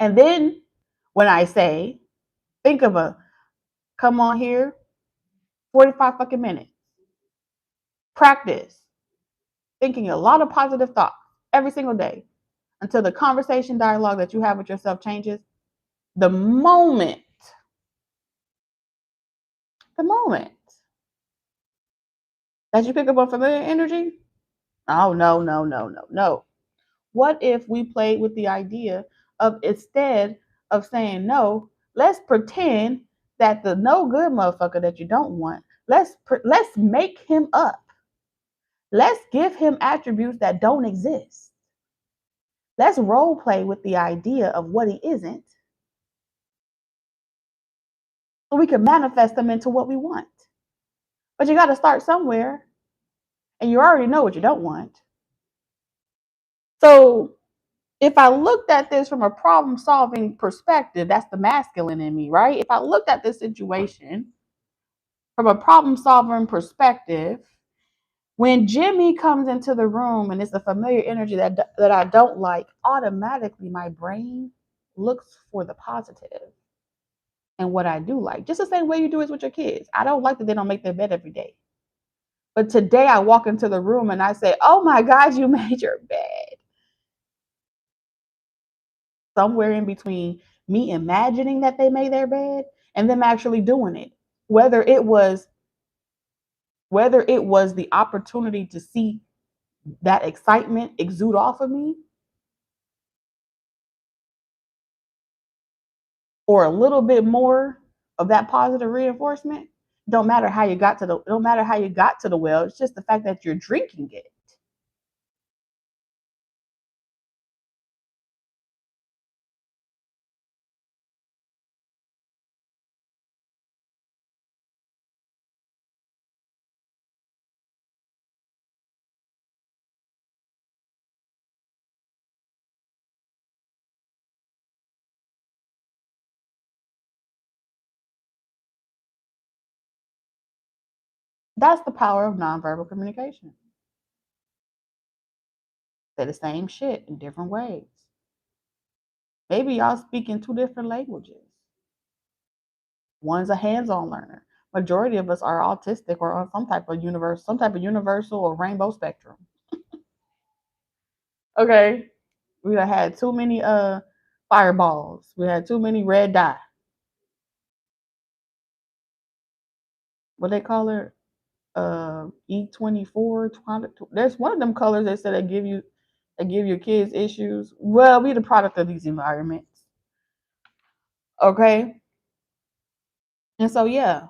And then when I say, think of come on here, 45 fucking minutes. Practice thinking a lot of positive thoughts every single day until the conversation dialogue that you have with yourself changes. The moment that you pick up on familiar energy, oh, no. What if we played with the idea of, instead of saying no, let's pretend that the no good motherfucker that you don't want, let's make him up. Let's give him attributes that don't exist. Let's role play with the idea of what he isn't, so we can manifest them into what we want. But you got to start somewhere, and you already know what you don't want. So if I looked at this from a problem solving perspective, that's the masculine in me, right? If I looked at this situation from a problem solving perspective, when Jimmy comes into the room and it's a familiar energy that I don't like, automatically my brain looks for the positive and what I do like. Just the same way you do it with your kids. I don't like that they don't make their bed every day. But today I walk into the room and I say, oh my God, you made your bed. Somewhere in between me imagining that they made their bed and them actually doing it. Whether it was the opportunity to see that excitement exude off of me, or a little bit more of that positive reinforcement, don't matter how you got to the well. It's just the fact that you're drinking it. That's the power of nonverbal communication. Say the same shit in different ways. Maybe y'all speak in two different languages. One's a hands-on learner. Majority of us are autistic or on some type of universal or rainbow spectrum. Okay. We done had too many fireballs. We had too many red dye. What they call it? E24. There's one of them colors they said they give your kids issues. Well, we the product of these environments. Okay. And so yeah.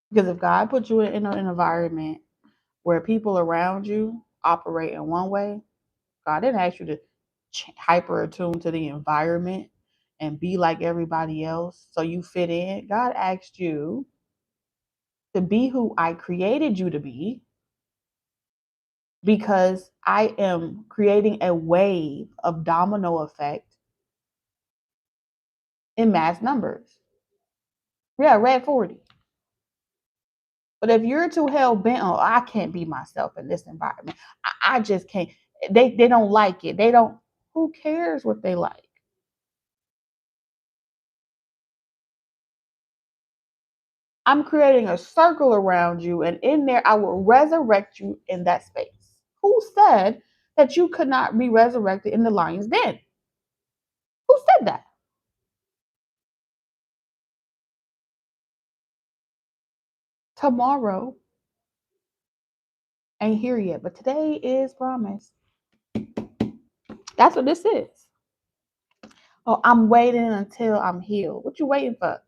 Because if God put you in an environment where people around you operate in one way, God didn't ask you to hyper attune to the environment and be like everybody else so you fit in. God asked you to be who I created you to be, because I am creating a wave of domino effect in mass numbers. Yeah, red 40. But if you're too hell bent on, I can't be myself in this environment, I just can't. They don't like it. They don't. Who cares what they like? I'm creating a circle around you, and in there, I will resurrect you in that space. Who said that you could not be resurrected in the lion's den? Who said that? Tomorrow ain't here yet, but today is promise. That's what this is. Oh, I'm waiting until I'm healed. What you waiting for?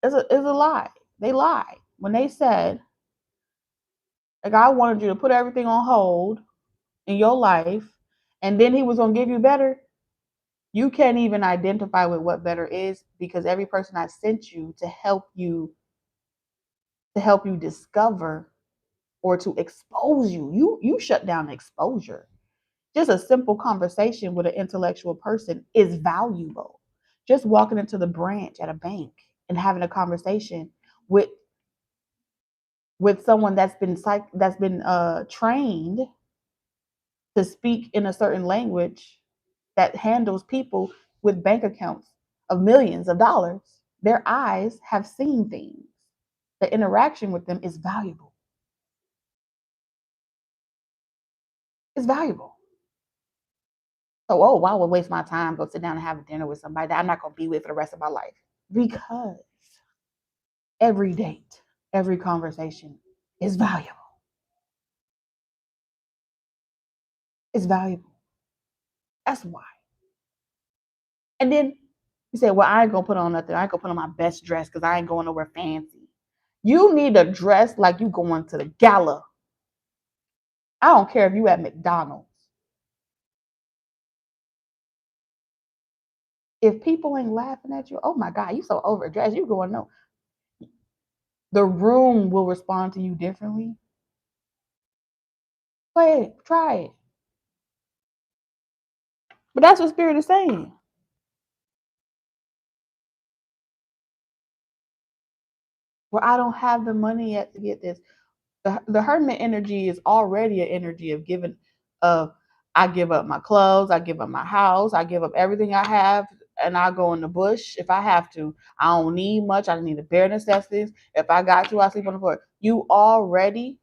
It's a lie. They lied when they said, like, I wanted you to put everything on hold in your life, and then he was gonna give you better. You can't even identify with what better is, because every person I sent you to help you discover or to expose you shut down exposure. Just a simple conversation with an intellectual person is valuable. Just walking into the branch at a bank and having a conversation with with someone that's been trained to speak in a certain language that handles people with bank accounts of millions of dollars. Their eyes have seen things. The interaction with them is valuable. It's valuable. So, oh, why would waste my time, go sit down and have a dinner with somebody that I'm not going to be with for the rest of my life? Because every date, every conversation is valuable. It's valuable. That's why. And then you say, well, I ain't going to put on nothing. I ain't going to put on my best dress because I ain't going nowhere fancy. You need to dress like you going to the gala. I don't care if you at McDonald's. If people ain't laughing at you, oh my God, you so overdressed. You going no. The room will respond to you differently. Play it, try it. But that's what Spirit is saying. Well, I don't have the money yet to get this. The hermit energy is already an energy of giving, of I give up my clothes, I give up my house, I give up everything I have, and I go in the bush if I have to. I don't need much. I need the bare necessities. If I got to, I sleep on the floor. You're already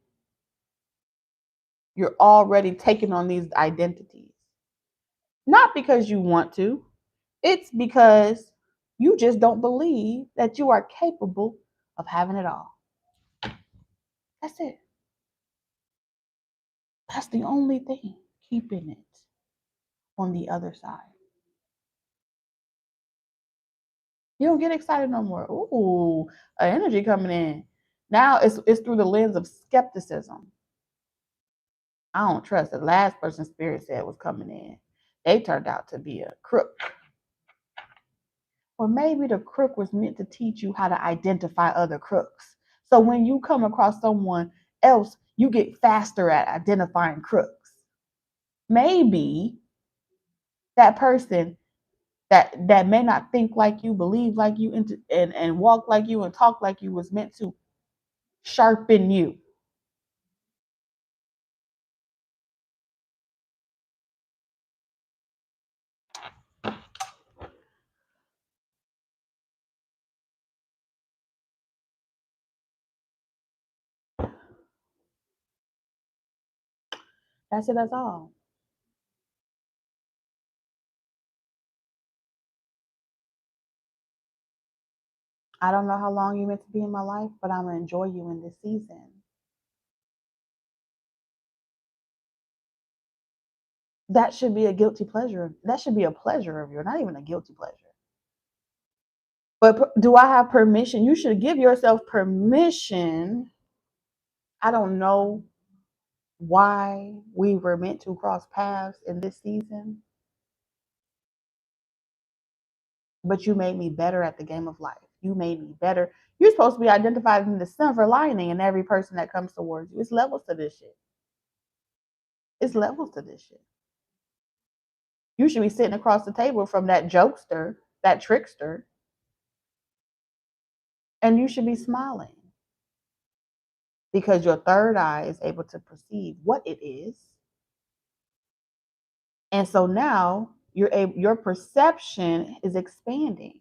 taking on these identities. Not because you want to, it's because you just don't believe that you are capable of having it all. That's it. That's the only thing keeping it on the other side. You don't get excited no more. Ooh, energy coming in. Now it's through the lens of skepticism. I don't trust the last person Spirit said was coming in. They turned out to be a crook. Or maybe the crook was meant to teach you how to identify other crooks. So when you come across someone else, you get faster at identifying crooks. Maybe that person that may not think like you, believe like you, and walk like you and talk like you was meant to sharpen you. That's it, that's all. I don't know how long you're meant to be in my life, but I'm gonna enjoy you in this season. That should be a guilty pleasure. That should be a pleasure of yours, not even a guilty pleasure. But do I have permission? You should give yourself permission. I don't know why we were meant to cross paths in this season, but you made me better at the game of life. You made me better. You're supposed to be identified in the silver lining in every person that comes towards you. It's levels to this shit. It's levels to this shit. You should be sitting across the table from that jokester, that trickster, and you should be smiling because your third eye is able to perceive what it is. And so now your perception is expanding.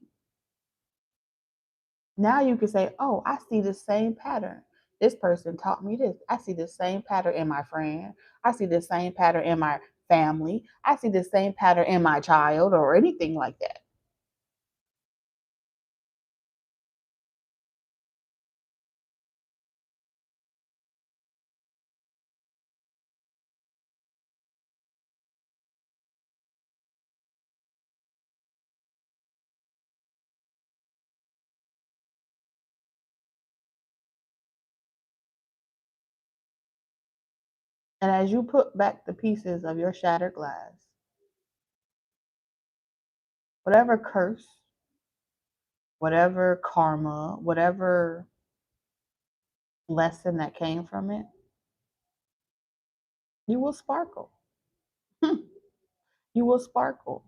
Now you can say, oh, I see the same pattern. This person taught me this. I see the same pattern in my friend. I see the same pattern in my family. I see the same pattern in my child or anything like that. And as you put back the pieces of your shattered glass, whatever curse, whatever karma, whatever lesson that came from it, you will sparkle. You will sparkle.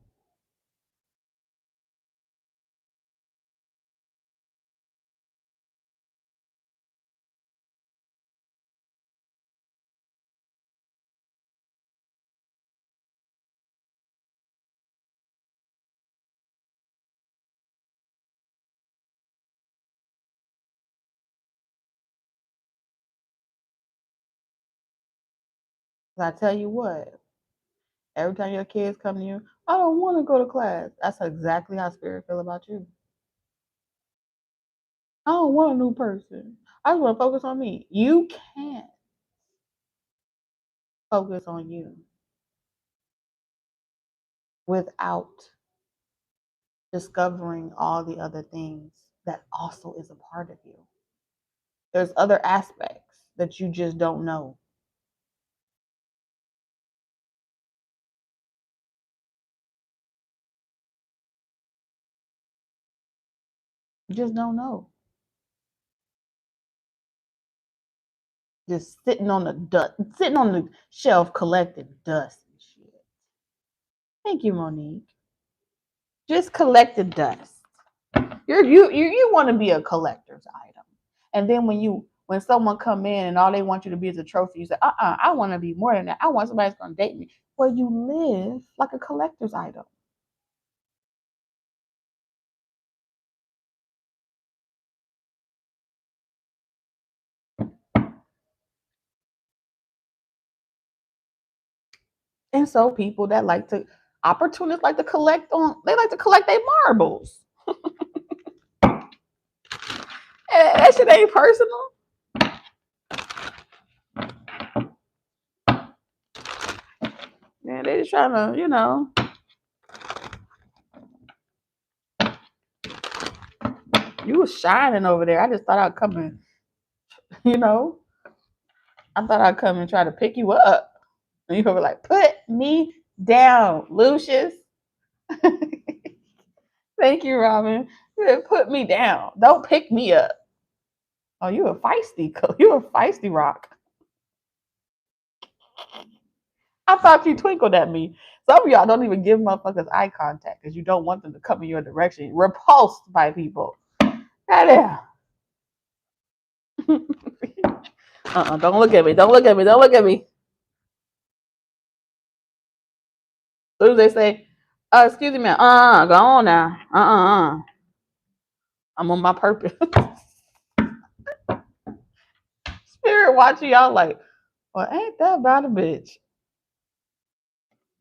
I tell you what, every time your kids come to you, I don't want to go to class. That's exactly how spirit feel about you. I don't want a new person. I just want to focus on me. You can't focus on you without discovering all the other things that also is a part of you. There's other aspects that you just don't know. You just don't know. Just sitting on the dust, sitting on the shelf collecting dust and shit. Thank you, Monique. Just collecting dust. You want to be a collector's item, and then when someone come in and all they want you to be is a trophy, you say, I want to be more than that. I want somebody that's gonna date me. Well, you live like a collector's item. And so people that like to opportunists like to collect on they like to collect their marbles. That shit ain't personal. Yeah, they just trying to, you was shining over there. I just thought I'd come and, you know, I thought I'd come and try to pick you up. And you were like, put me down, Lucius. Thank you, Robin. Put me down. Don't pick me up. Oh, you a feisty rock. I thought you twinkled at me. Some of y'all don't even give motherfuckers eye contact because you don't want them to come in your direction. Repulsed by people. That don't look at me. Don't look at me. Don't look at me. As soon as they say, excuse me, go on now. I'm on my purpose. Spirit watching y'all like, well, ain't that about a bitch?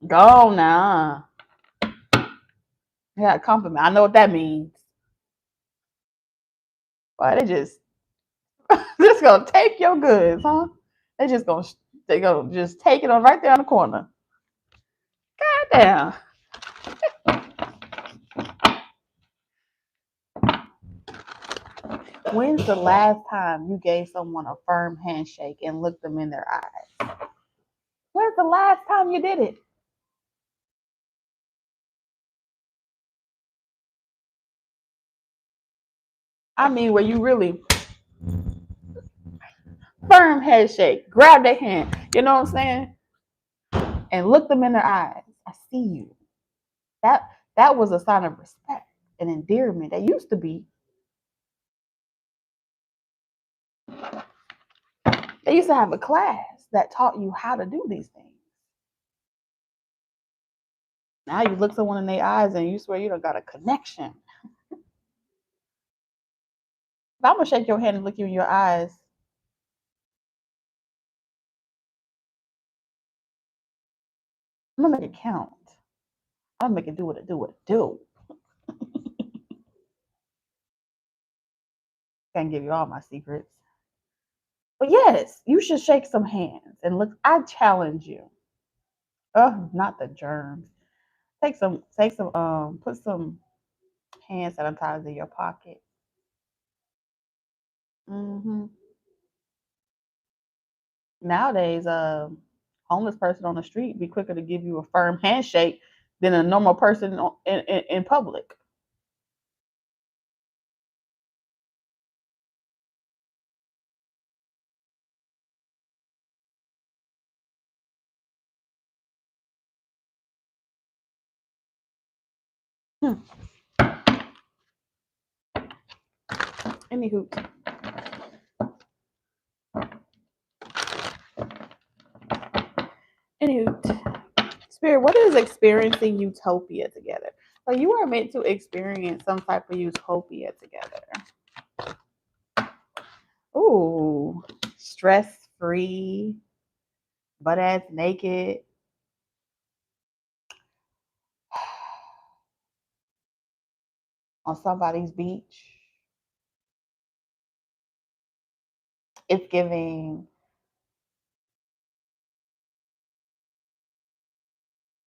Go on now. Yeah, compliment. I know what that means. But they just gonna take your goods, huh? They gonna just take it on right there on the corner. God damn. When's the last time you gave someone a firm handshake and looked them in their eyes? When's the last time you did it? I mean, where you really firm handshake, grab their hand, you know what I'm saying? And look them in their eyes. I see you. That was a sign of respect and endearment. That used to be. They used to have a class that taught you how to do these things. Now you look someone in their eyes and you swear you don't got a connection. If I'm gonna shake your hand and look you in your eyes, I'm gonna make it count. I'm gonna make it do what it do what it do. Can't give you all my secrets. But yes, you should shake some hands and look. I challenge you. Oh, not the germs. Put some hand sanitizer in your pocket. Hmm. Nowadays, homeless person on the street be quicker to give you a firm handshake than a normal person in public. Hmm. Anywho, Spirit, what is experiencing utopia together? So you are meant to experience some type of utopia together. Ooh, stress free, butt ass naked. On somebody's beach. It's giving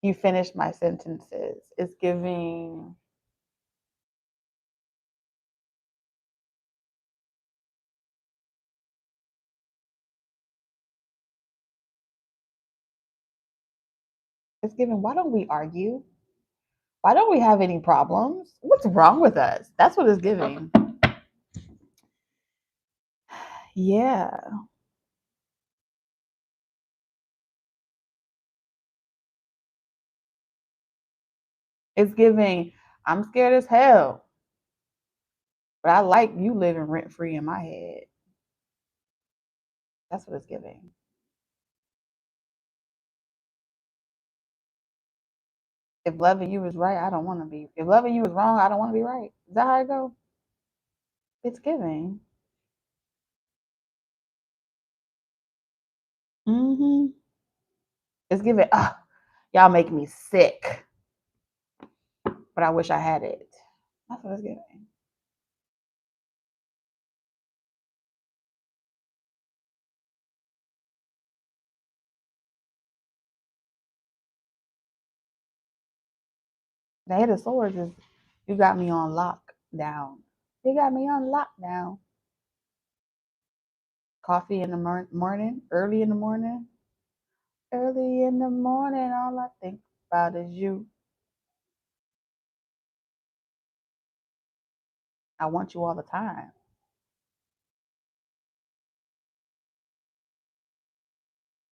you finished my sentences. It's giving why don't we argue? Why don't we have any problems? What's wrong with us? That's what it's giving. Yeah. It's giving, I'm scared as hell, but I like you living rent free in my head. That's what it's giving. If loving you is right, I don't want to be. If loving you is wrong, I don't want to be right. Is that how it go? It's giving. Mm-hmm. It's giving. Y'all make me sick, but I wish I had it. That's what it's giving. The Eight of Swords is, you got me on lockdown. You got me on lockdown. Coffee in the morning, early in the morning. Early in the morning, all I think about is you. I want you all the time.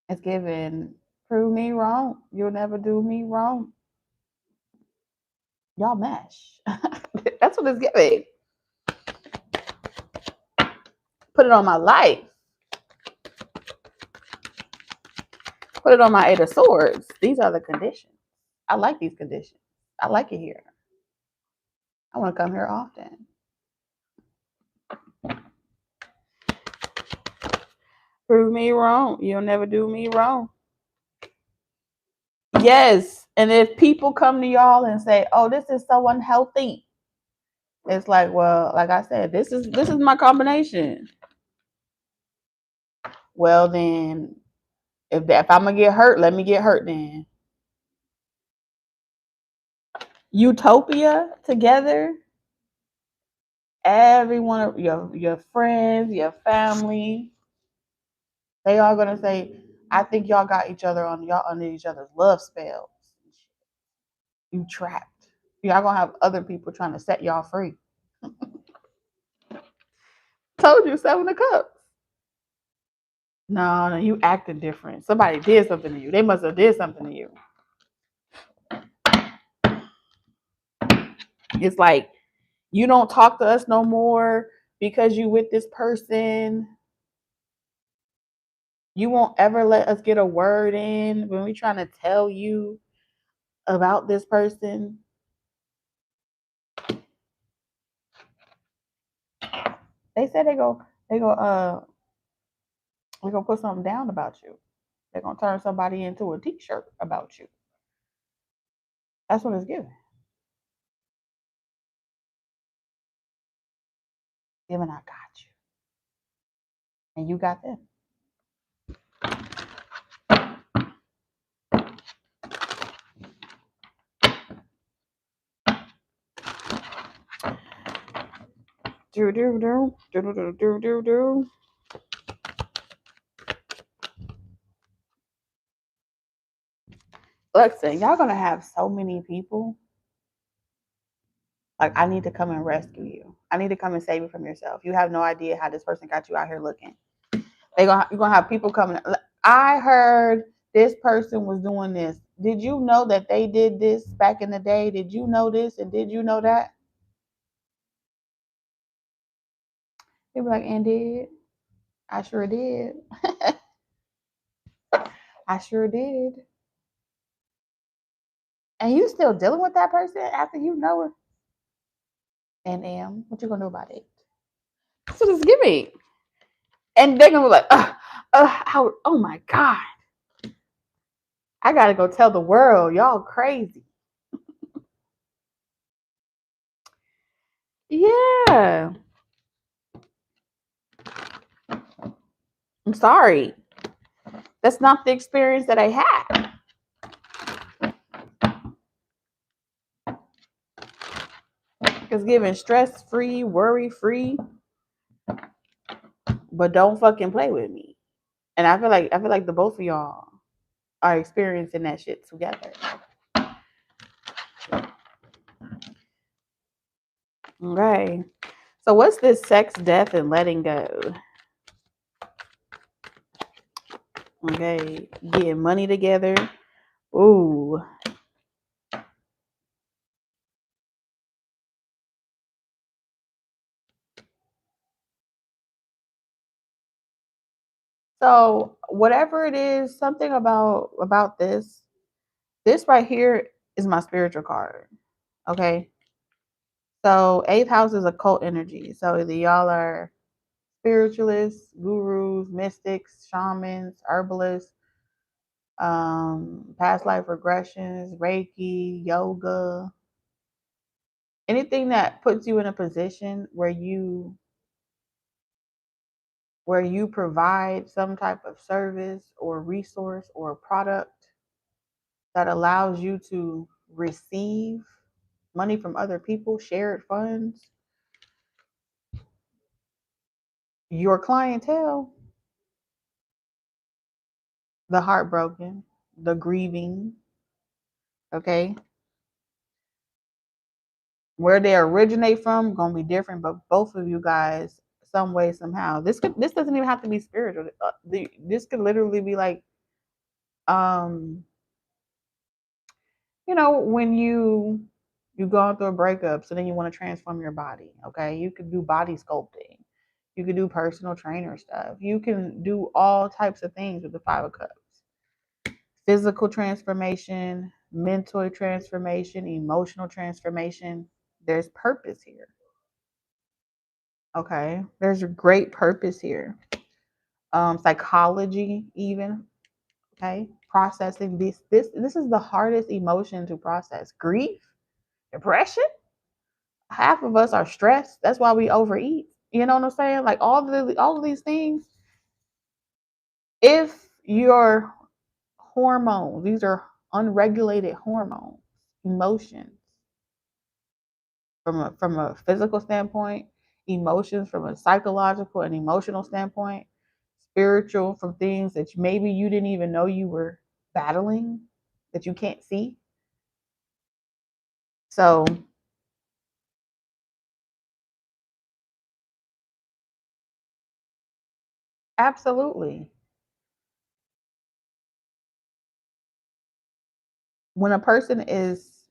It's given, prove me wrong. You'll never do me wrong. Y'all mesh. That's what it's giving. Put it on my life. Put it on my Eight of Swords. These are the conditions. I like these conditions. I like it here. I want to come here often. Prove me wrong. You'll never do me wrong. Yes. And if people come to y'all and say, "Oh, this is so unhealthy," it's like, well, like I said, this is my combination. Well, then, if I'm gonna get hurt, let me get hurt then. Utopia together. Every one of your friends, your family, they all gonna say, "I think y'all got each other under each other's love spells. You trapped. Y'all gonna have other people trying to set y'all free." Told you, 7 of Cups. No, you acting different. Somebody did something to you. They must have did something to you. It's like, you don't talk to us no more because you with this person. You won't ever let us get a word in when we trying to tell you about this person. They said they go we're gonna put something down about you. They're gonna turn somebody into a t-shirt about you. That's what it's giving. Giving, I got you. And you got them. Do do do do do do do do. Listen, y'all gonna have so many people. Like, I need to come and rescue you. I need to come and save you from yourself. You have no idea how this person got you out here looking. You're gonna have people coming. I heard this person was doing this. Did you know that they did this back in the day? Did you know this and did you know that? They be like, and did? I sure did. I sure did. And you still dealing with that person after you know her? And what you gonna do about it? So just give me. And they're gonna be like, how, oh my God. I gotta go tell the world, y'all crazy. Yeah. I'm sorry. That's not the experience that I had. It's giving stress free, worry free, but don't fucking play with me. And I feel like the both of y'all are experiencing that shit together. Okay. So what's this sex, death, and letting go? Okay. Getting money together. Ooh. So whatever it is, something about this right here is my spiritual card. Okay. So eighth house is occult energy. So either y'all are spiritualists, gurus, mystics, shamans, herbalists, past life regressions, Reiki, yoga, anything that puts you in a position where you provide some type of service or resource or product that allows you to receive money from other people, shared funds, your clientele, the heartbroken, the grieving, okay? Where they originate from gonna be different, but both of you guys, some way, somehow. This doesn't even have to be spiritual. This could literally be like, um, when you go through a breakup, so then you want to transform your body. Okay, you could do body sculpting. You could do personal trainer stuff. You can do all types of things with the Five of Cups. Physical transformation, mental transformation, emotional transformation. There's purpose here. Okay. There's a great purpose here. Psychology, even. Okay. Processing this is the hardest emotion to process. Grief, depression. Half of us are stressed. That's why we overeat. You know what I'm saying? Like all of these things. If your hormones, these are unregulated hormones, emotions, from a physical standpoint, emotions from a psychological and emotional standpoint, spiritual from things that maybe you didn't even know you were battling that you can't see. So absolutely. When a person is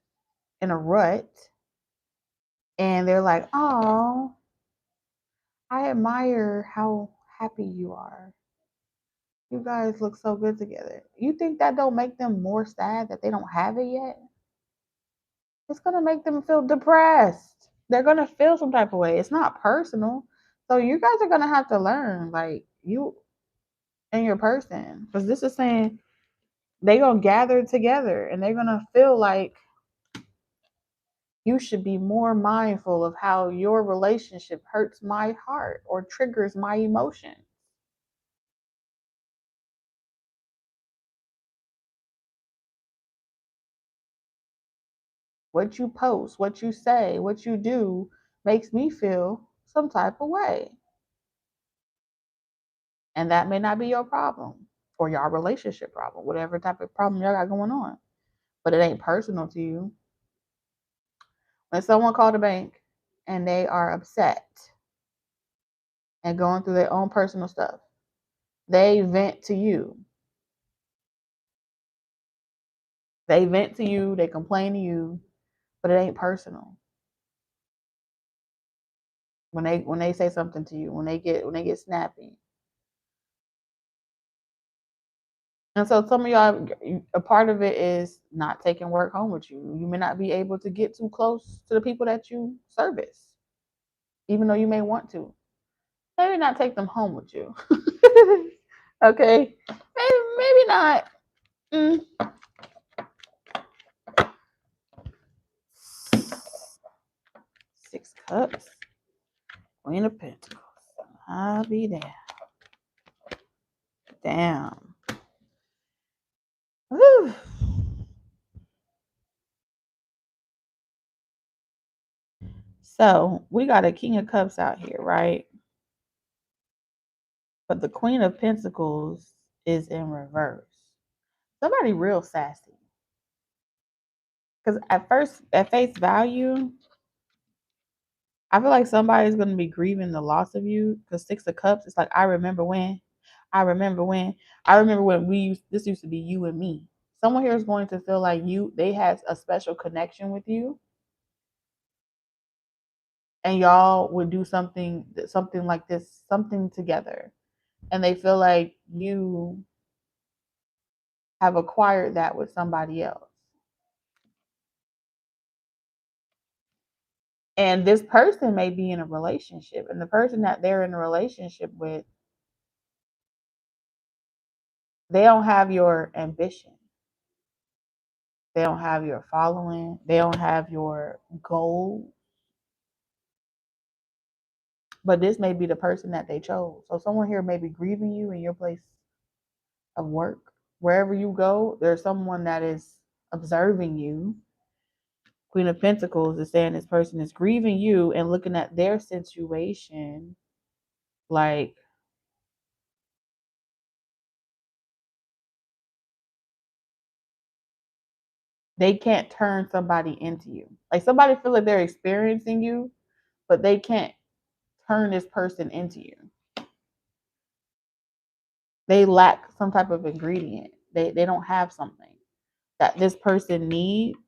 in a rut and they're like, "Oh, I admire how happy you are. You guys look so good together." You think that don't make them more sad that they don't have it yet? It's gonna make them feel depressed. They're gonna feel some type of way. It's not personal. So you guys are gonna have to learn, like you and your person, because this is saying they gonna gather together and they're gonna feel like you should be more mindful of how your relationship hurts my heart or triggers my emotion. What you post, what you say, what you do makes me feel some type of way. And that may not be your problem or your relationship problem, whatever type of problem y'all got going on. But it ain't personal to you. When someone called a bank and they are upset and going through their own personal stuff, they vent to you. They vent to you, they complain to you, but it ain't personal. When they say something to you, when they get snappy. And so some of y'all, a part of it is not taking work home with you. You may not be able to get too close to the people that you service, even though you may want to. Maybe not take them home with you. Okay, maybe not. Cups. Queen of Pentacles. I'll be there. Damn. Whew. So we got a King of Cups out here, right? But the Queen of Pentacles is in reverse. Somebody real sassy. Because at face value, I feel like somebody's going to be grieving the loss of you. Because Six of Cups, it's like, I remember when this used to be you and me. Someone here is going to feel like they had a special connection with you. And y'all would do something like this, something together. And they feel like you have acquired that with somebody else. And this person may be in a relationship, and the person that they're in a relationship with, they don't have your ambition. They don't have your following. They don't have your goal. But this may be the person that they chose. So someone here may be grieving you in your place of work. Wherever you go, there's someone that is observing you. Queen of Pentacles is saying this person is grieving you and looking at their situation like they can't turn somebody into you. Like somebody feel like they're experiencing you, but they can't turn this person into you. They lack some type of ingredient. They don't have something that this person needs,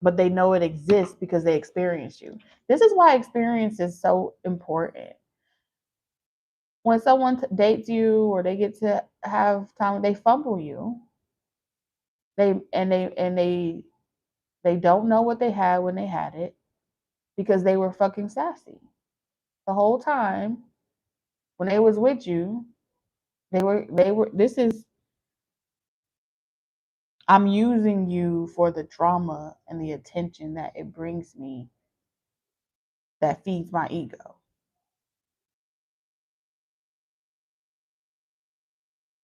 but they know it exists because they experienced you. This is why experience is so important. When someone dates you or they get to have time, they fumble you. They don't know what they had when they had it because they were fucking sassy the whole time. When they was with you, they were. This is, I'm using you for the drama and the attention that it brings me, that feeds my ego.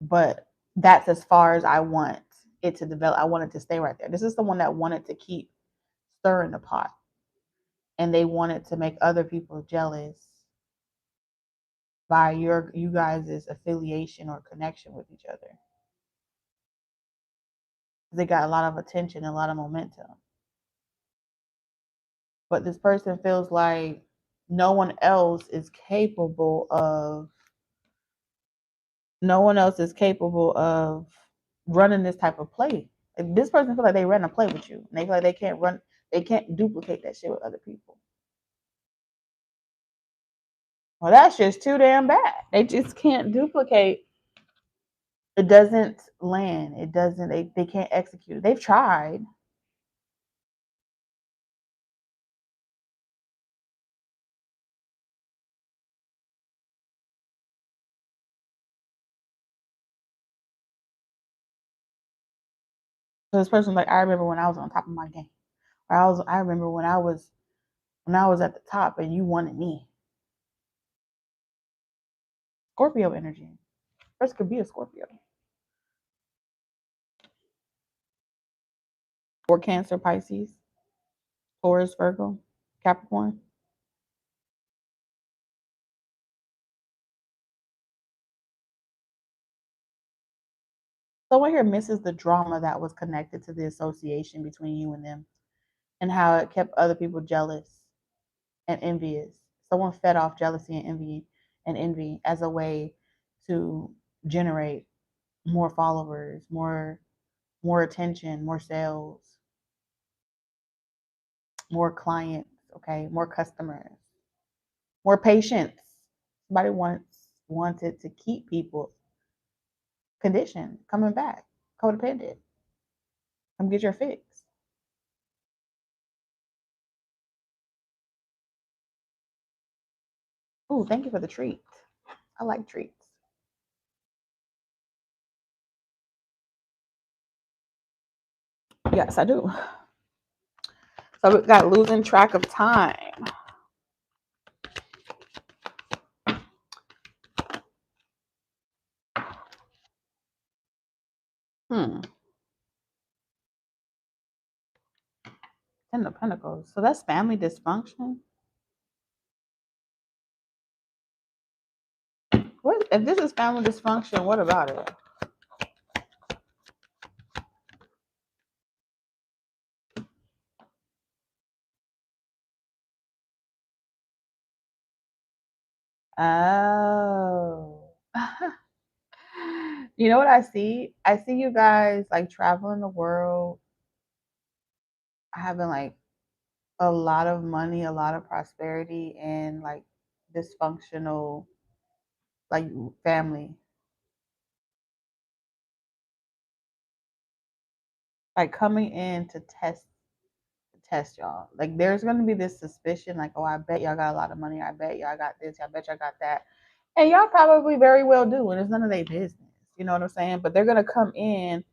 But that's as far as I want it to develop. I want it to stay right there. This is someone that wanted to keep stirring the pot, and they wanted to make other people jealous by you guys' affiliation or connection with each other. They got a lot of attention and a lot of momentum. But this person feels like no one else is capable of running this type of play. If this person feels like they ran a play with you, and they feel like they can't duplicate that shit with other people. Well, that's just too damn bad. They just can't duplicate. It doesn't land. It doesn't, they can't execute. They've tried. So this person, like, I remember when I was on top of my game. I remember when I was at the top and you wanted me. Scorpio energy. First could be a Scorpio. Or Cancer, Pisces, Taurus, Virgo, Capricorn. Someone here misses the drama that was connected to the association between you and them and how it kept other people jealous and envious. Someone fed off jealousy and envy as a way to generate more followers, more attention, more sales, more clients, okay, more customers, more patience. Somebody wanted to keep people conditioned, coming back, codependent. Come get your fix. Ooh, thank you for the treat. I like treats. Yes, I do. So we got losing track of time. Ten of Pentacles. So that's family dysfunction. What if this is family dysfunction? What about it? Oh. You know what I see? I see you guys like traveling the world, having like a lot of money, a lot of prosperity, and like dysfunctional like family. Like coming in to test y'all. Like there's gonna be this suspicion, like, oh, I bet y'all got a lot of money. I bet y'all got this. I bet y'all got that. And y'all probably very well do, and it's none of their business. You know what I'm saying? But they're gonna come in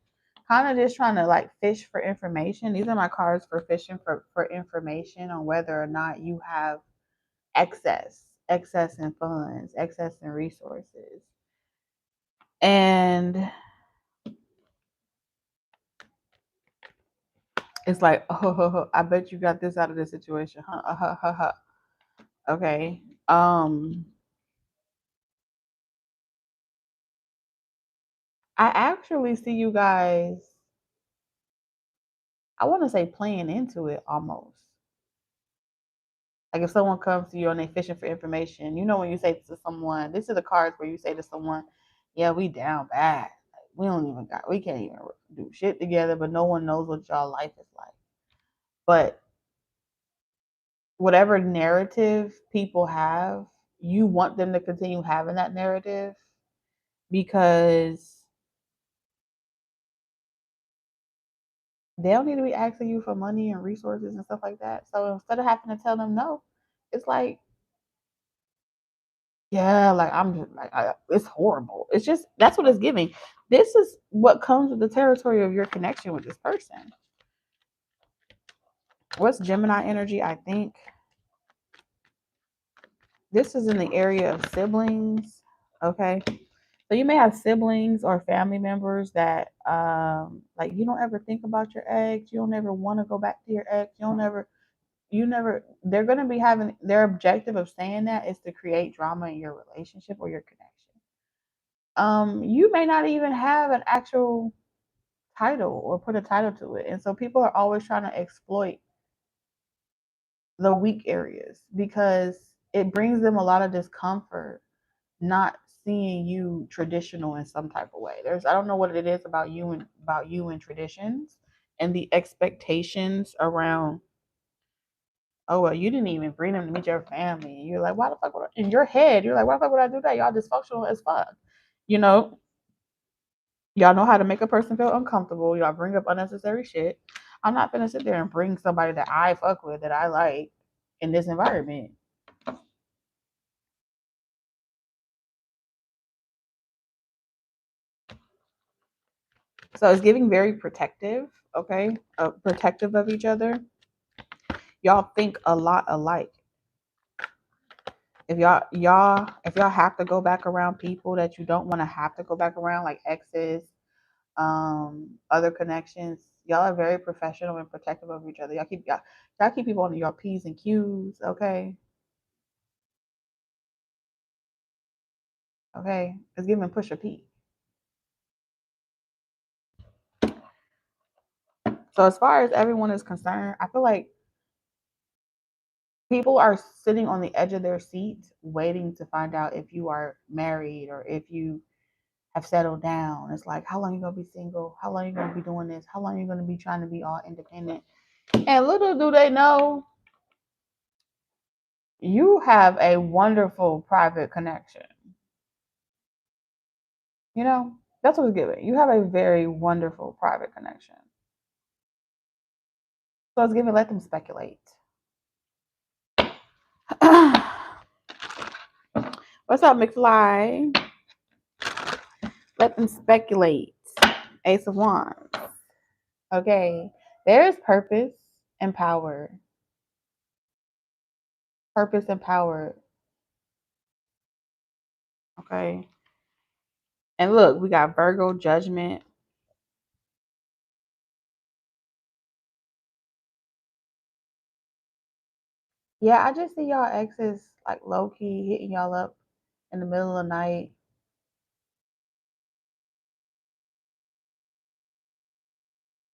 kind of just trying to like fish for information. These are my cards for fishing for information on whether or not you have excess in funds, excess in resources. And it's like, oh, I bet you got this out of this situation. Huh? Okay. I actually see you guys, I want to say playing into it almost. Like if someone comes to you and they fishing for information, you know, when you say to someone, this is the cards where you say to someone, yeah, we down bad. Like, we can't even do shit together, but no one knows what y'all life is like. But whatever narrative people have, you want them to continue having that narrative because they don't need to be asking you for money and resources and stuff like that. So instead of having to tell them no, it's like, yeah, like I'm just like, it's horrible. It's just, that's what it's giving. This is what comes with the territory of your connection with this person. What's Gemini energy? I think this is in the area of siblings. Okay. So you may have siblings or family members that like you don't ever think about your ex. You don't ever want to go back to your ex. You never, they're going to be having, their objective of saying that is to create drama in your relationship or your connection. You may not even have an actual title or put a title to it. And so people are always trying to exploit the weak areas because it brings them a lot of discomfort not seeing you traditional in some type of way. I don't know what it is about you and traditions and the expectations around, oh well, you didn't even bring them to meet your family. And you're like, why the fuck would I, in your head, you're like, why the fuck would I do that? Y'all dysfunctional as fuck. You know, y'all know how to make a person feel uncomfortable. Y'all bring up unnecessary shit. I'm not gonna sit there and bring somebody that I fuck with, that I like, in this environment. So it's giving very protective, okay? Protective of each other. Y'all think a lot alike. If y'all have to go back around people that you don't want to have to go back around, like exes, other connections, y'all are very professional and protective of each other. Y'all keep people on your P's and Q's, okay? Okay, it's giving push a P. So as far as everyone is concerned, I feel like people are sitting on the edge of their seat waiting to find out if you are married or if you have settled down. It's like, how long are you gonna be single? How long are you gonna be doing this? How long are you gonna be trying to be all independent? And little do they know, you have a wonderful private connection. You know, that's what it's giving. You have a very wonderful private connection. So it's giving, let them speculate. What's up, McFly? Let them speculate. Ace of Wands. Okay. There is purpose empowered. Purpose empowered. Okay. And look, we got Virgo judgment. Yeah, I just see y'all exes like low key hitting y'all up in the middle of the night.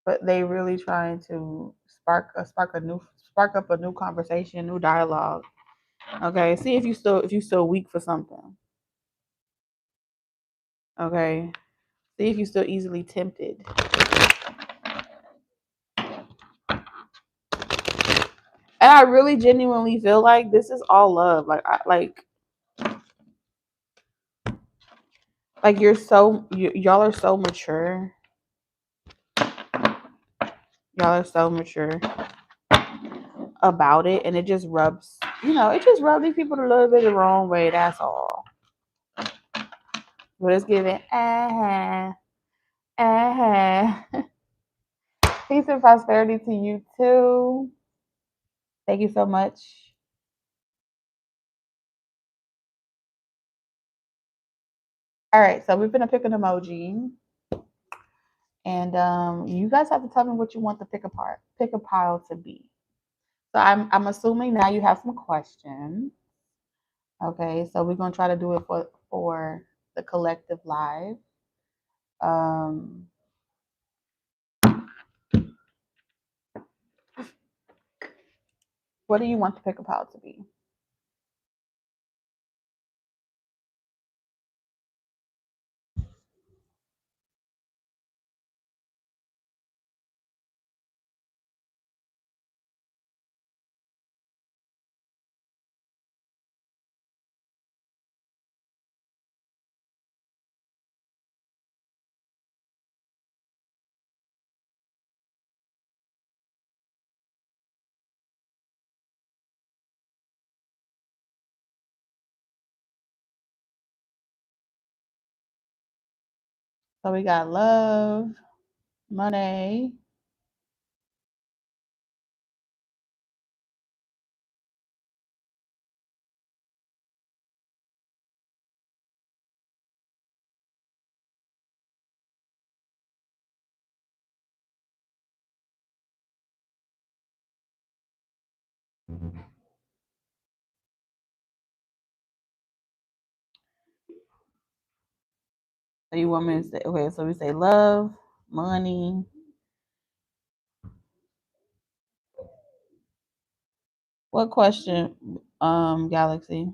But they really trying to spark up a new conversation, new dialogue. Okay. See if you still weak for something. Okay. See if you still easily tempted. And I really genuinely feel like this is all love. Like y'all are so mature. Y'all are so mature about it, and it just rubs, it just rubs these people a little bit the wrong way. That's all. But it's giving, peace and prosperity to you too. Thank you so much. All right, so we're gonna pick an emoji, and you guys have to tell me what you want to pick a pile to be. So I'm assuming now you have some questions. Okay, so we're gonna try to do it for the collective live. Um, what do you want the pick a pile to be? So we got love, money, so you want me to say, okay, so we say love, money. What question, Galaxy?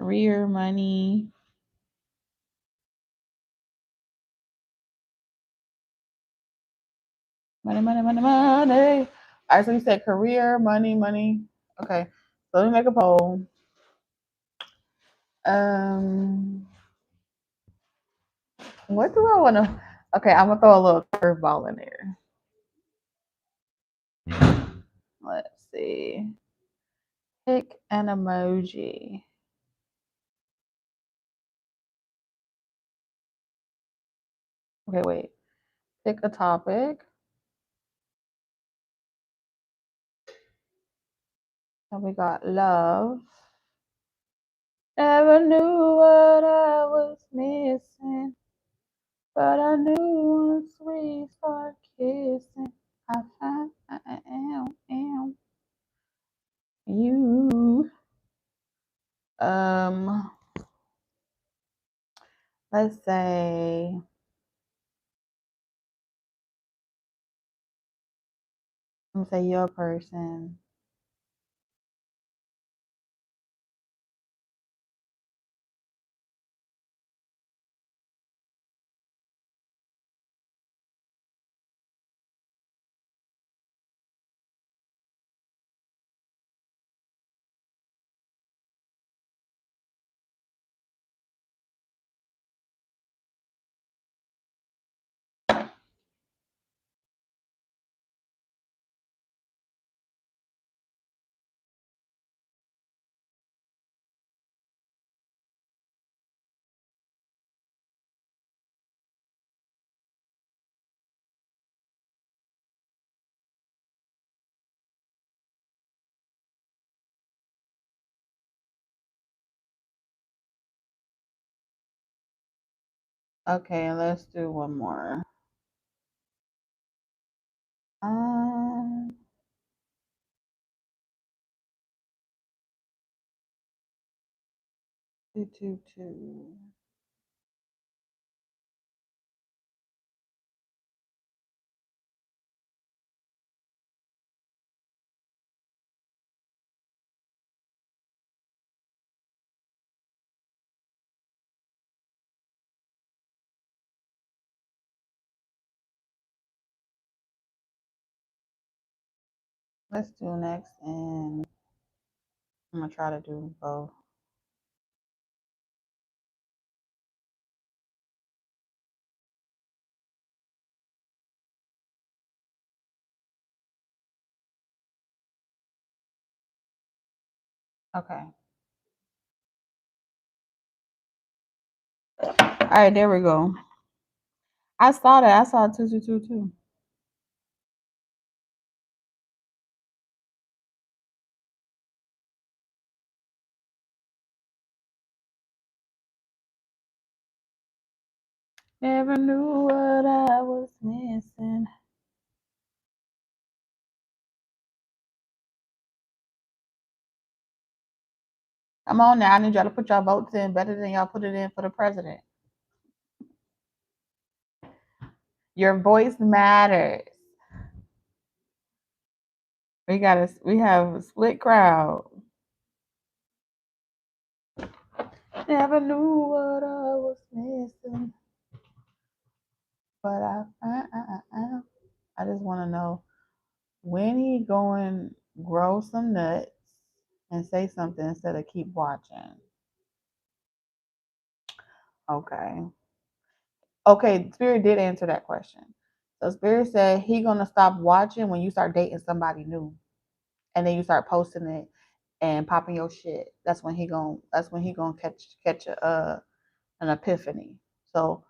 Career, money. Money, money, money, money. All right, so you said career, money, money. Okay, so let me make a poll. Um, what do I want to? Okay, I'm gonna throw a little curveball in there. Let's see. Pick an emoji. Okay, wait. Pick a topic. And we got love. Never knew what I was missing, but I knew once we start kissing, I found you. Um, let's say I'm gonna say you're a person. Okay, let's do one more. Um, 222. Let's do next, and I'm gonna try to do both. Okay. All right, there we go. I saw that. I saw 2222. Never knew what I was missing. Come on now. I need y'all to put y'all votes in better than y'all put it in for the president. Your voice matters. We have a split crowd. Never knew what I was missing, but I just want to know when he going grow some nuts and say something instead of keep watching. Okay. Okay, Spirit did answer that question. So Spirit said he gonna stop watching when you start dating somebody new, and then you start posting it and popping your shit. That's when he gonna catch an epiphany. So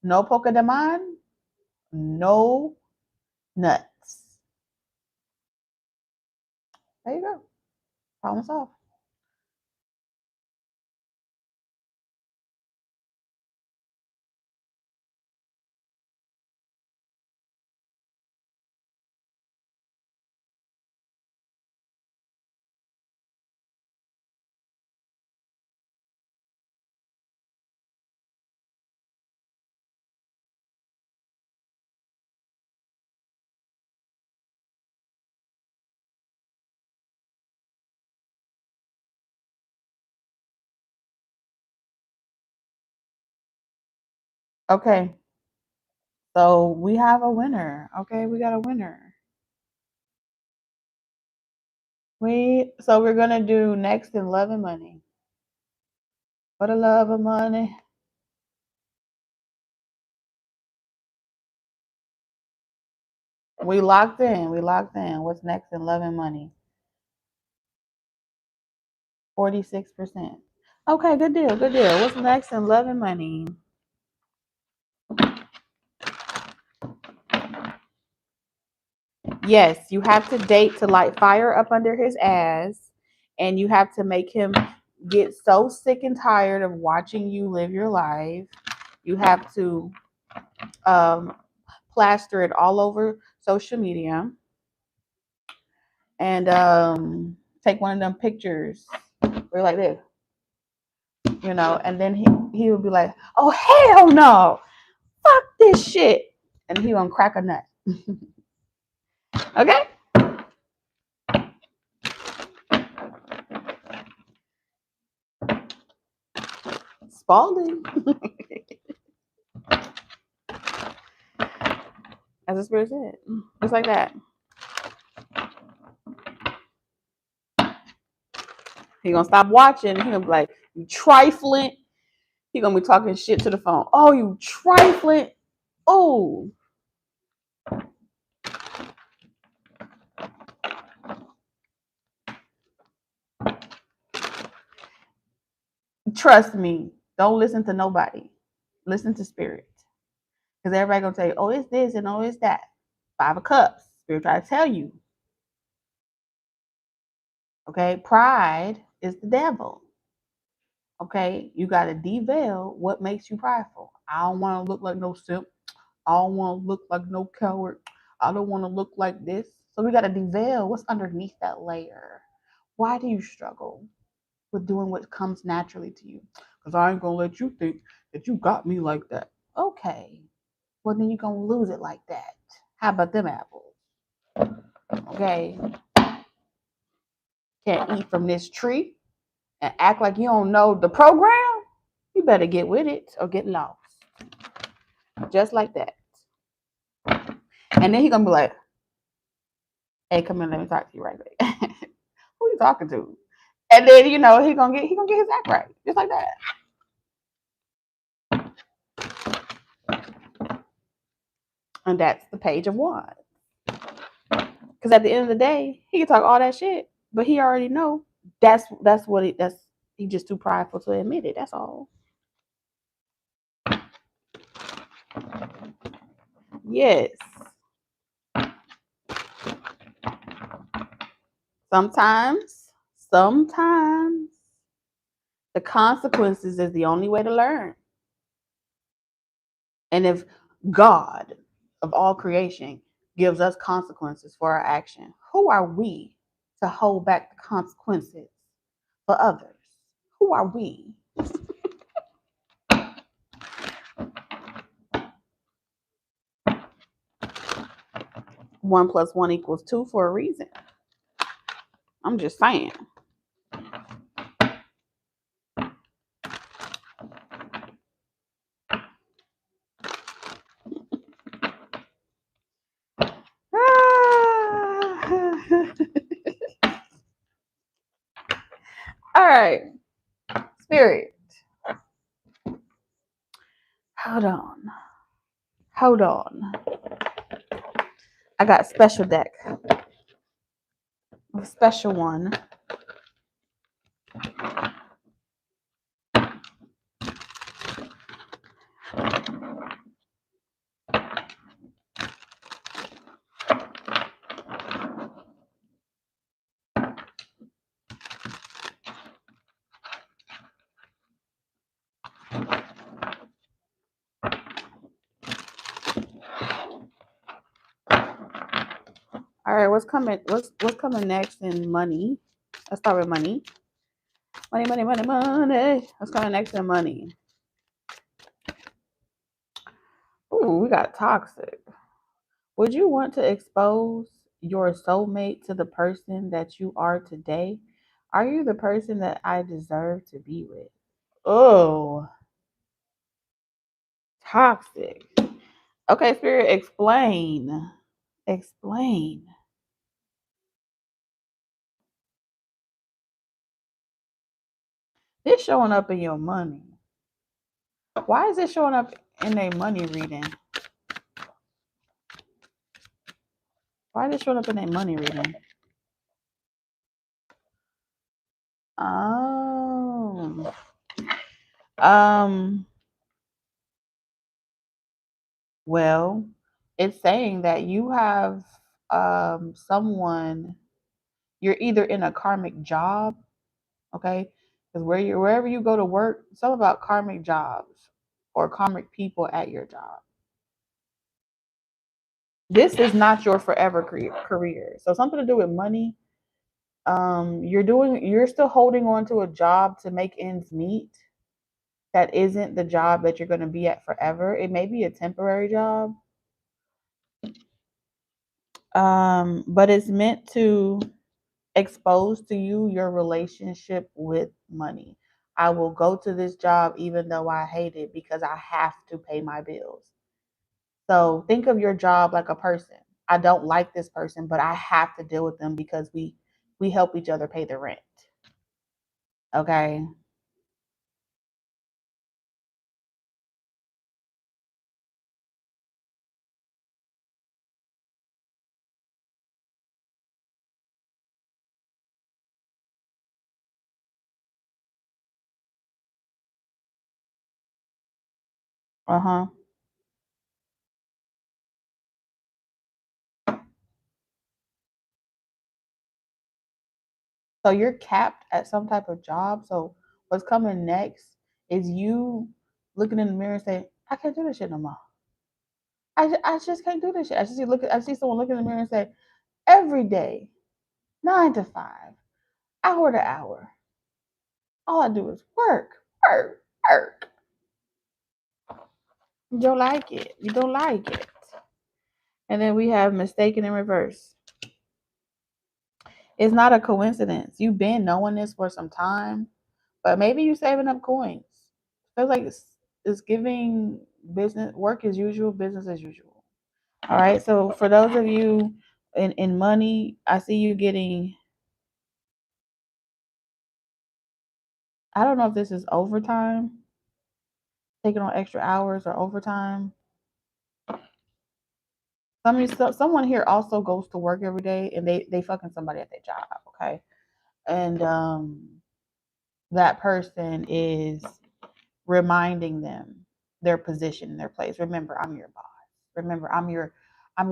no poca de man, no nuts. There you go. Problem solved. Okay. So we have a winner. Okay, we got a winner. We're gonna do next in love and money. For the love of money. We locked in. We locked in. What's next in love and money? 46%. Okay, good deal. Good deal. What's next in love and money? Yes, you have to date to light fire up under his ass, and you have to make him get so sick and tired of watching you live your life. You have to um, plaster it all over social media and take one of them pictures where like this, and then he would be like, "Oh hell no, fuck this shit," and he gonna crack a nut. Okay. Spalding. As the spirit said. Just like that. He gonna stop watching. He gonna be like, "You trifling." He gonna be talking shit to the phone. "Oh, you trifling." Oh, trust me. Don't listen to nobody. Listen to spirit. Because everybody gonna tell you, "Oh, it's this and oh, it's that." Five of Cups. Spirit try to tell you. Okay, pride is the devil. Okay, you got to deveil what makes you prideful. I don't want to look like no simp. I don't want to look like no coward. I don't want to look like this. So we got to deveil what's underneath that layer. Why do you struggle with doing what comes naturally to you? Because I ain't going to let you think that you got me like that. Okay, well, then you're going to lose it like that. How about them apples? Okay, can't eat from this tree and act like you don't know the program. You better get with it or get lost. Just like that. And then he gonna be like, hey, come in, let me talk to you right quick. Who you talking to? And then he gonna get his act right. Just like that. And that's the page of wands. Because at the end of the day, he can talk all that shit, but he already know that's he just too prideful to admit it. That's all. Yes. Sometimes the consequences is the only way to learn. And if God of all creation gives us consequences for our action, who are we to hold back the consequences for others? Who are we? 1+1 = 2 for a reason. I'm just saying. All right, Spirit. Hold on. I got a special deck, a special one. All right, what's coming? What's coming next in money? Let's start with money. Money. What's coming next in money? Ooh, we got toxic. Would you want to expose your soulmate to the person that you are today? Are you the person that I deserve to be with? Oh, toxic. Okay, Spirit, explain. Explain. This showing up in your money. Why is it showing up in a money reading? Why is it showing up in a money reading? Oh. Well, it's saying that you have someone, you're either in a karmic job, okay? Because wherever you go to work, it's all about karmic jobs or karmic people at your job. This is not your forever career. So something to do with money. You're still holding on to a job to make ends meet. That isn't the job that you're going to be at forever. It may be a temporary job. But it's meant to expose to you your relationship with money. I will go to this job even though I hate it because I have to pay my bills. So think of your job like a person. I don't like this person, but I have to deal with them because we help each other pay the rent. Okay. Uh-huh. So you're capped at some type of job. So What's coming next is you looking in the mirror and saying, I can't do this shit no more. I just can't do this shit. I see someone look in the mirror and say, every day, 9 to 5, hour to hour, all I do is work, work, work. You don't like it. You don't like it. And then we have mistaken in reverse. It's not a coincidence. You've been knowing this for some time, but maybe you're saving up coins. Feels like it's giving business work as usual, business as usual. All right. So for those of you in money, I see you getting, I don't know if this is overtime, taking on extra hours or overtime. Someone here also goes to work every day and they fucking somebody at their job, okay? And that person is reminding them their position, their place. Remember, I'm your boss. Remember, I'm your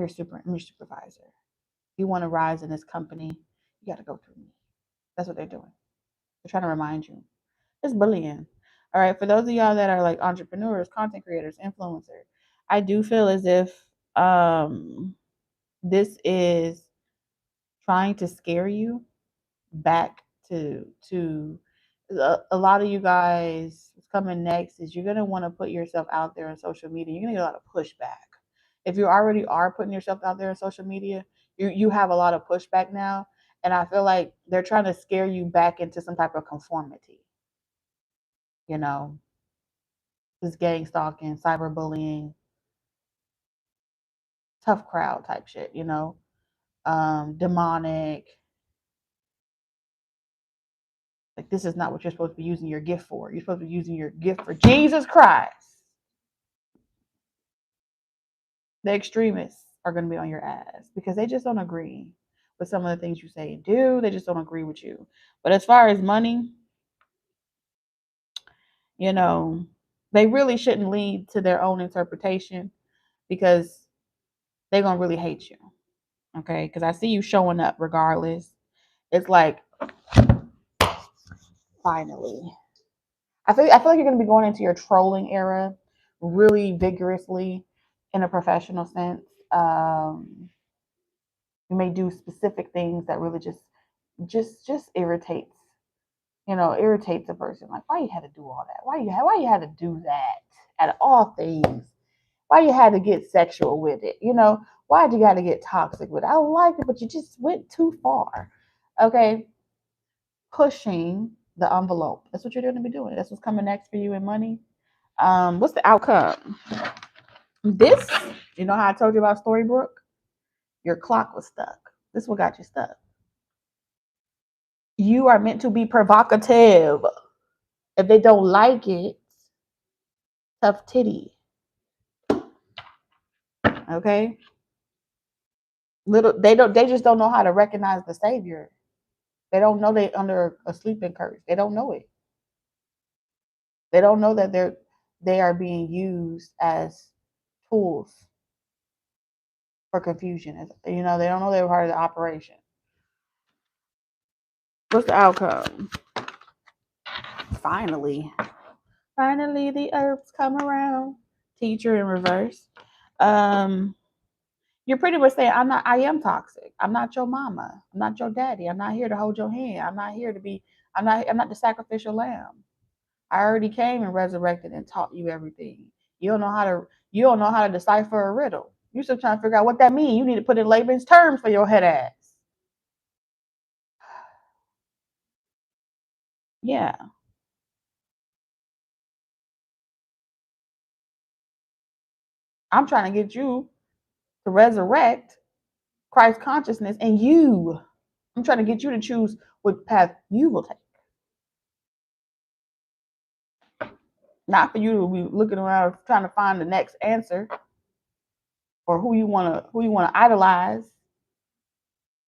supervisor. If you want to rise in this company, you got to go through me. That's what they're doing. They're trying to remind you. It's bullying. All right. For those of y'all that are like entrepreneurs, content creators, influencers, I do feel as if this is trying to scare you back to a lot of you guys. Coming next is you're going to want to put yourself out there on social media. You're going to get a lot of pushback. If you already are putting yourself out there on social media, you have a lot of pushback now, and I feel like they're trying to scare you back into some type of conformity. You know, this gang stalking, cyberbullying, tough crowd type shit. You know, demonic. Like, this is not what you're supposed to be using your gift for. You're supposed to be using your gift for Jesus Christ. The extremists are going to be on your ass because they just don't agree with some of the things you say and do. They just don't agree with you. But as far as money, you know, they really shouldn't lead to their own interpretation because they're going to really hate you. Okay? Because I see you showing up regardless. It's like, finally. I feel like you're going to be going into your trolling era really vigorously in a professional sense. You may do specific things that really just irritates, irritates a person. Like, why you had to do all that? Why you had to do that at all things? Why you had to get sexual with it? Why'd you got to get toxic with it? I liked it, but you just went too far. Okay, pushing the envelope. That's what you're going to be doing. That's what's coming next for you in money. What's the outcome? This, you know how I told you about Storybrooke? Your clock was stuck. This is what got you stuck. You are meant to be provocative. If they don't like it, tough titty. Okay? They just don't know how to recognize the savior. They don't know they under a sleeping curse. They don't know it. They don't know that they are being used as tools for confusion. They don't know they were part of the operation. What's the outcome? Finally, the herbs come around. Teacher in reverse. You're pretty much saying, I am toxic. I'm not your mama. I'm not your daddy. I'm not here to hold your hand. I'm not here to be, I'm not the sacrificial lamb. I already came and resurrected and taught you everything. You don't know how to decipher a riddle. You're still trying to figure out what that means. You need to put in layman's terms for your head ass. Yeah. I'm trying to get you to resurrect Christ consciousness and you. I'm trying to get you to choose what path you will take. Not for you to be looking around trying to find the next answer or who you want to idolize,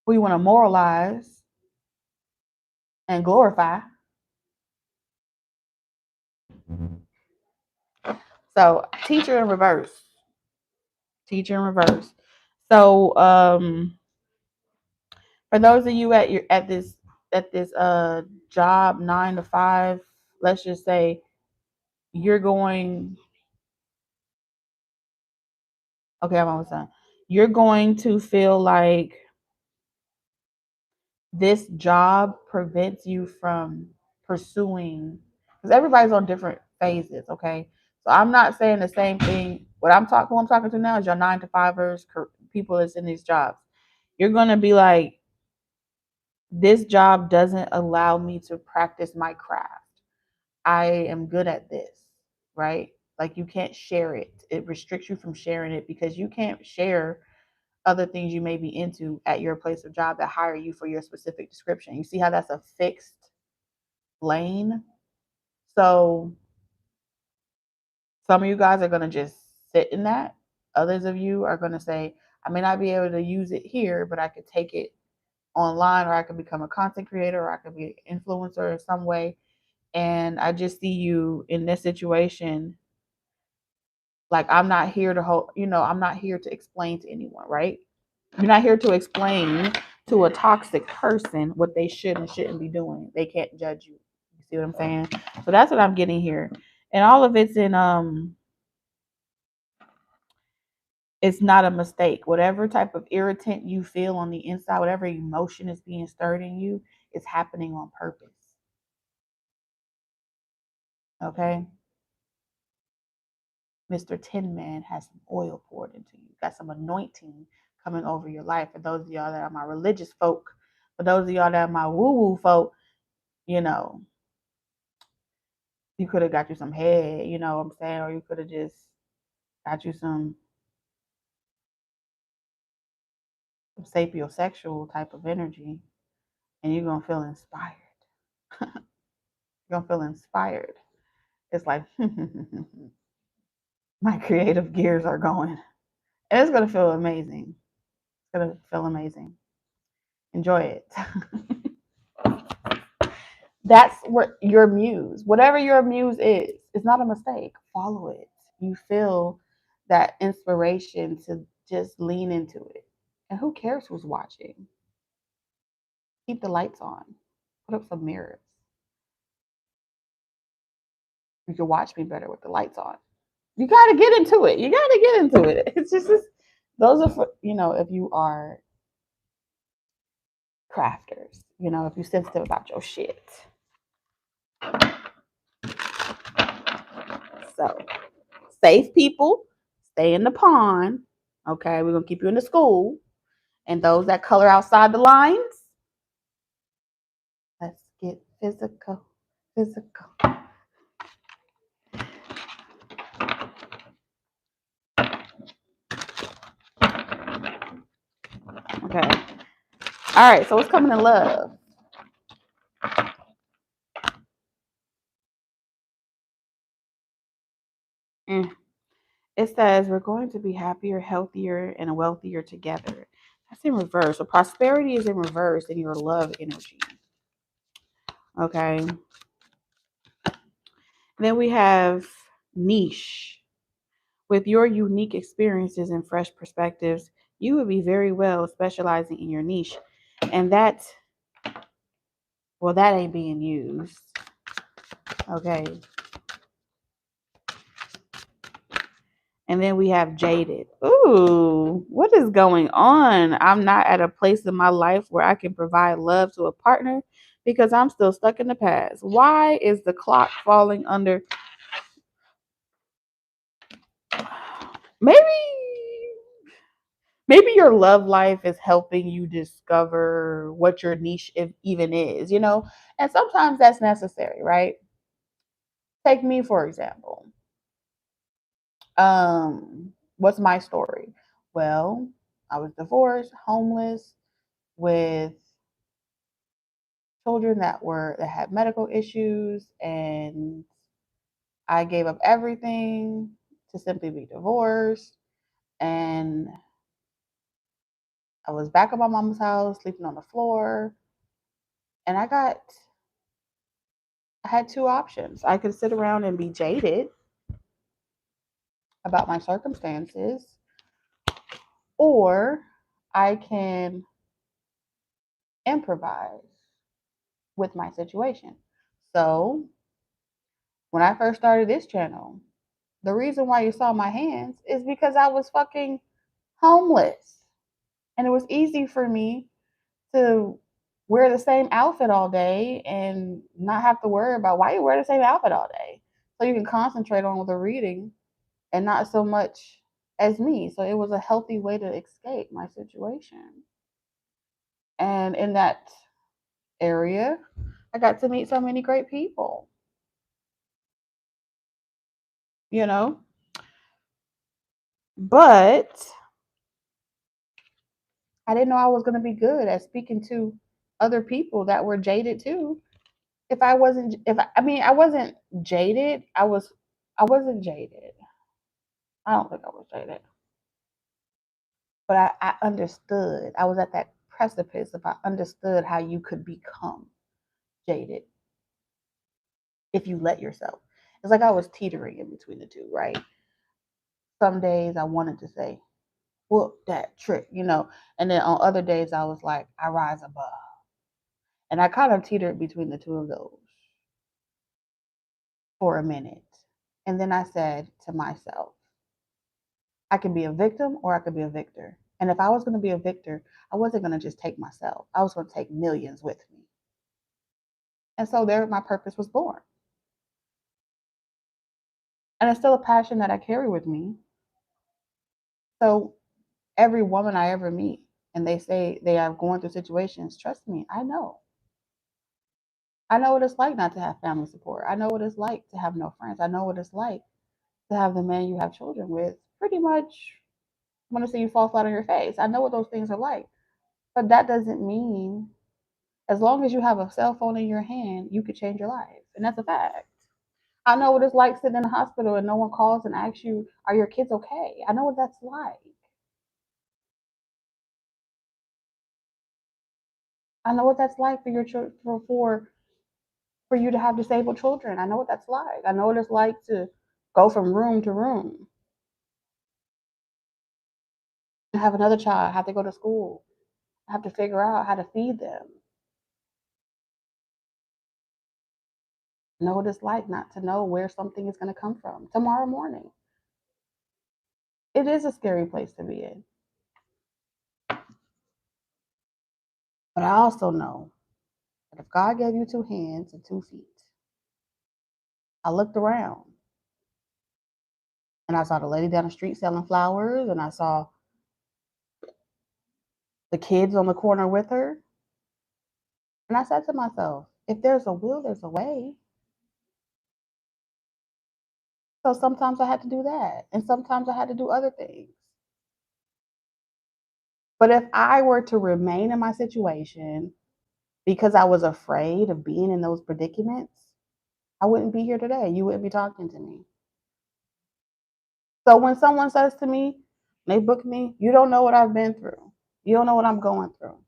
who you want to moralize and glorify. So, teacher in reverse. So, for those of you at this job 9 to 5 let's just say you're going, okay, I'm almost done. You're going to feel like this job prevents you from pursuing, because everybody's on different phases, okay? So I'm not saying the same thing. Who I'm talking to now is your 9 to 5ers, people that's in these jobs. You're gonna be like, this job doesn't allow me to practice my craft. I am good at this, right? Like you can't share it. It restricts you from sharing it because you can't share other things you may be into at your place of job that hire you for your specific description. You see how that's a fixed lane? So some of you guys are going to just sit in that. Others of you are going to say, I may not be able to use it here, but I could take it online, or I could become a content creator, or I could be an influencer in some way. And I just see you in this situation. Like, I'm not here to hold, I'm not here to explain to anyone, right? You're not here to explain to a toxic person what they should and shouldn't be doing. They can't judge you. You see what I'm saying? So that's what I'm getting here. And all of it's in it's not a mistake. Whatever type of irritant you feel on the inside, whatever emotion is being stirred in you, is happening on purpose. Okay? Mr. Tin Man has some oil poured into you. Got some anointing coming over your life. For those of y'all that are my religious folk, for those of y'all that are my woo-woo folk, you know, you could have got you some head, you know what I'm saying? Or you could have just got you some sapiosexual type of energy, and you're going to feel inspired. You're going to feel inspired. It's like, my creative gears are going. And it's going to feel amazing. It's going to feel amazing. Enjoy it. That's what your muse, whatever your muse is, it's not a mistake. Follow it. You feel that inspiration to just lean into it. And who cares who's watching? Keep the lights on. Put up some mirrors. You can watch me better with the lights on. You got to get into it. You got to get into it. It's just, those are for, if you are crafters, if you're sensitive about your shit. So, safe people, stay in the pond. Okay, we're going to keep you in the school. And those that color outside the lines, let's get physical. Physical. Okay. All right, so what's coming in love? It says we're going to be happier, healthier, and wealthier together. That's in reverse. So prosperity is in reverse in your love energy. Okay. Then we have niche. With your unique experiences and fresh perspectives, you would be very well specializing in your niche. And that ain't being used. Okay. And then we have jaded. Ooh, what is going on? I'm not at a place in my life where I can provide love to a partner because I'm still stuck in the past. Why is the clock falling under? Maybe your love life is helping you discover what your niche even is, and sometimes that's necessary, right? Take me, for example. What's my story? Well, I was divorced, homeless, with children that had medical issues, and I gave up everything to simply be divorced. And I was back at my mom's house, sleeping on the floor, and I had 2 options. I could sit around and be jaded about my circumstances, or I can improvise with my situation. So When I first started this channel, the reason why you saw my hands is because I was fucking homeless. And it was easy for me to wear the same outfit all day and not have to worry about why you wear the same outfit all day. So you can concentrate on the reading and not so much as me. So it was a healthy way to escape my situation. And in that area, I got to meet so many great people, you know? But I didn't know I was going to be good at speaking to other people that were jaded too. If I wasn't, if I mean, I wasn't jaded. I wasn't jaded. I don't think I was jaded, but I understood. I was at that precipice if I understood how you could become jaded if you let yourself. It's like I was teetering in between the two, right? Some days I wanted to say, whoop that trick, and then on other days I was like, I rise above. And I kind of teetered between the two of those for a minute. And then I said to myself, I could be a victim or I could be a victor. And if I was going to be a victor, I wasn't going to just take myself. I was going to take millions with me. And so there my purpose was born. And it's still a passion that I carry with me. So every woman I ever meet and they say they are going through situations, trust me, I know. I know what it's like not to have family support. I know what it's like to have no friends. I know what it's like to have the man you have children with pretty much want to see you fall flat on your face. I know what those things are like. But that doesn't mean as long as you have a cell phone in your hand, you could change your life. And that's a fact. I know what it's like sitting in the hospital and no one calls and asks you, are your kids okay? I know what that's like. I know what that's like for your for you to have disabled children. I know what that's like. I know what it's like to go from room to room and have another child, have to go to school, have to figure out how to feed them. Know what it's like not to know where something is going to come from tomorrow morning. It is a scary place to be in. But I also know that if God gave you two hands and 2 feet, I looked around and I saw the lady down the street selling flowers and I saw the kids on the corner with her. And I said to myself, if there's a will, there's a way. So sometimes I had to do that. And sometimes I had to do other things. But if I were to remain in my situation because I was afraid of being in those predicaments, I wouldn't be here today. You wouldn't be talking to me. So when someone says to me, they book me, you don't know what I've been through. You don't know what I'm going through.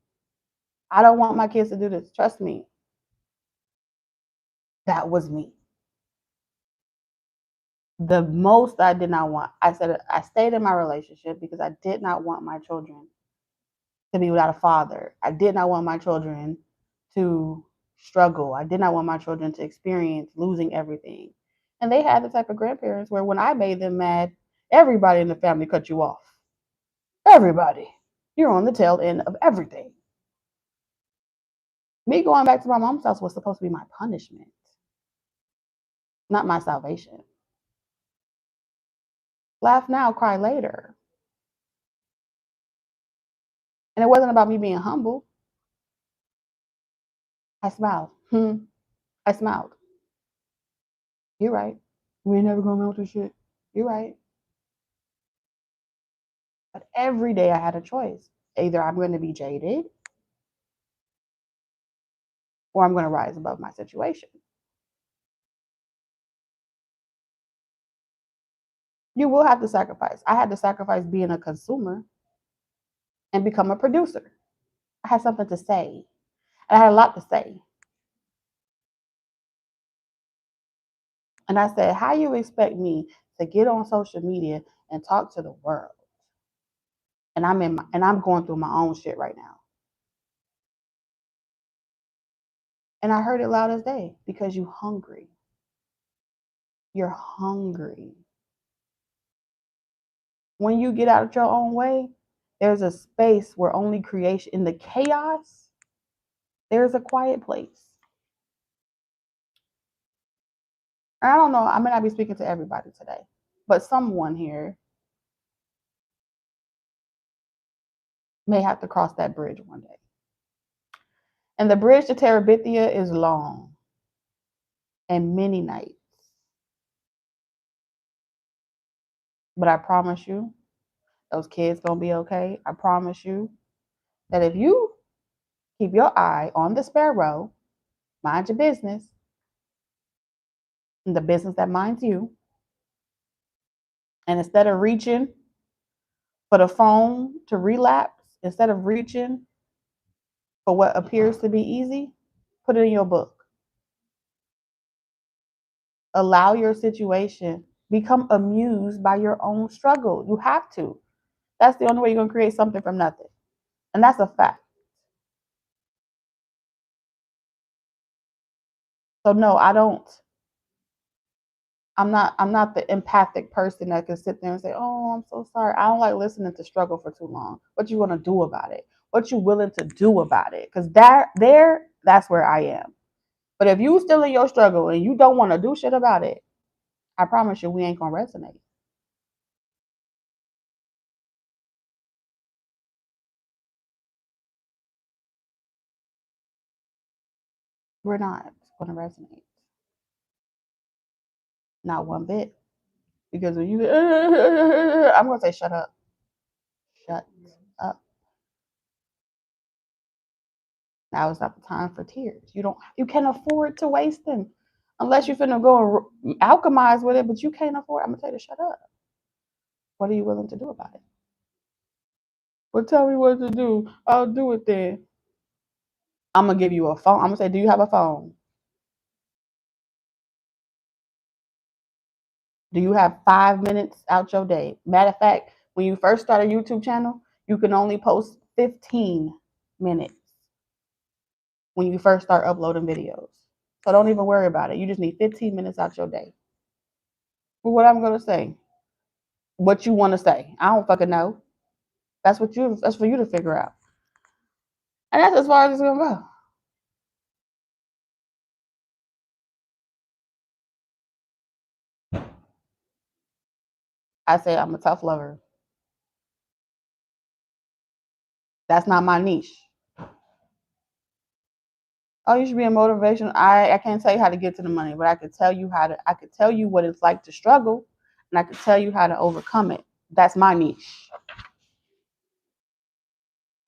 I don't want my kids to do this. Trust me. That was me. The most I did not want, I said, I stayed in my relationship because I did not want my children to be without a father. I did not want my children to struggle. I did not want my children to experience losing everything. And they had the type of grandparents where when I made them mad, everybody in the family cut you off. Everybody. You're on the tail end of everything. Me going back to my mom's house was supposed to be my punishment, not my salvation. Laugh now, cry later. And it wasn't about me being humble. I smiled. I smiled. You're right. We ain't never gonna melt this shit. You're right. But every day I had a choice. Either I'm going to be jaded or I'm going to rise above my situation. You will have to sacrifice. I had to sacrifice being a consumer and become a producer. I had something to say. I had a lot to say. And I said, how you expect me to get on social media and talk to the world? And I'm going through my own shit right now. And I heard it loud as day because you hungry. You're hungry. When you get out of your own way, there's a space where only creation, in the chaos, there's a quiet place. I don't know, I may not be speaking to everybody today, but someone here may have to cross that bridge one day. And the bridge to Terabithia is long and many nights. But I promise you, those kids gonna be okay. I promise you that if you keep your eye on the sparrow, mind your business, and the business that minds you, and instead of reaching for the phone to relapse, instead of reaching for what appears to be easy, put it in your book. Allow your situation, become amused by your own struggle. You have to. That's the only way you're going to create something from nothing. And that's a fact. So no, I'm not the empathic person that can sit there and say, "Oh, I'm so sorry." I don't like listening to struggle for too long. What you want to do about it? What you willing to do about it? Because that's where I am. But if you still in your struggle and you don't want to do shit about it, I promise you we ain't gonna resonate. We're not gonna resonate. Not one bit. Because when you I'm gonna say shut up. Shut up. Now is not the time for tears. You can't afford to waste them. Unless you're finna go and alchemize with it, but you can't afford. I'm gonna tell you to shut up. What are you willing to do about it? Well, tell me what to do. I'll do it then. I'm gonna give you a phone. I'm gonna say, do you have a phone? Do you have 5 minutes out your day? Matter of fact, when you first start a YouTube channel, you can only post 15 minutes when you first start uploading videos. So don't even worry about it. You just need 15 minutes out your day. For what I'm gonna say, what you want to say. I don't fucking know. That's for you to figure out. And that's as far as it's gonna go. I say I'm a tough lover. That's not my niche. Oh, you should be a motivation. I can't tell you how to get to the money, but I could tell you what it's like to struggle, and I could tell you how to overcome it. That's my niche.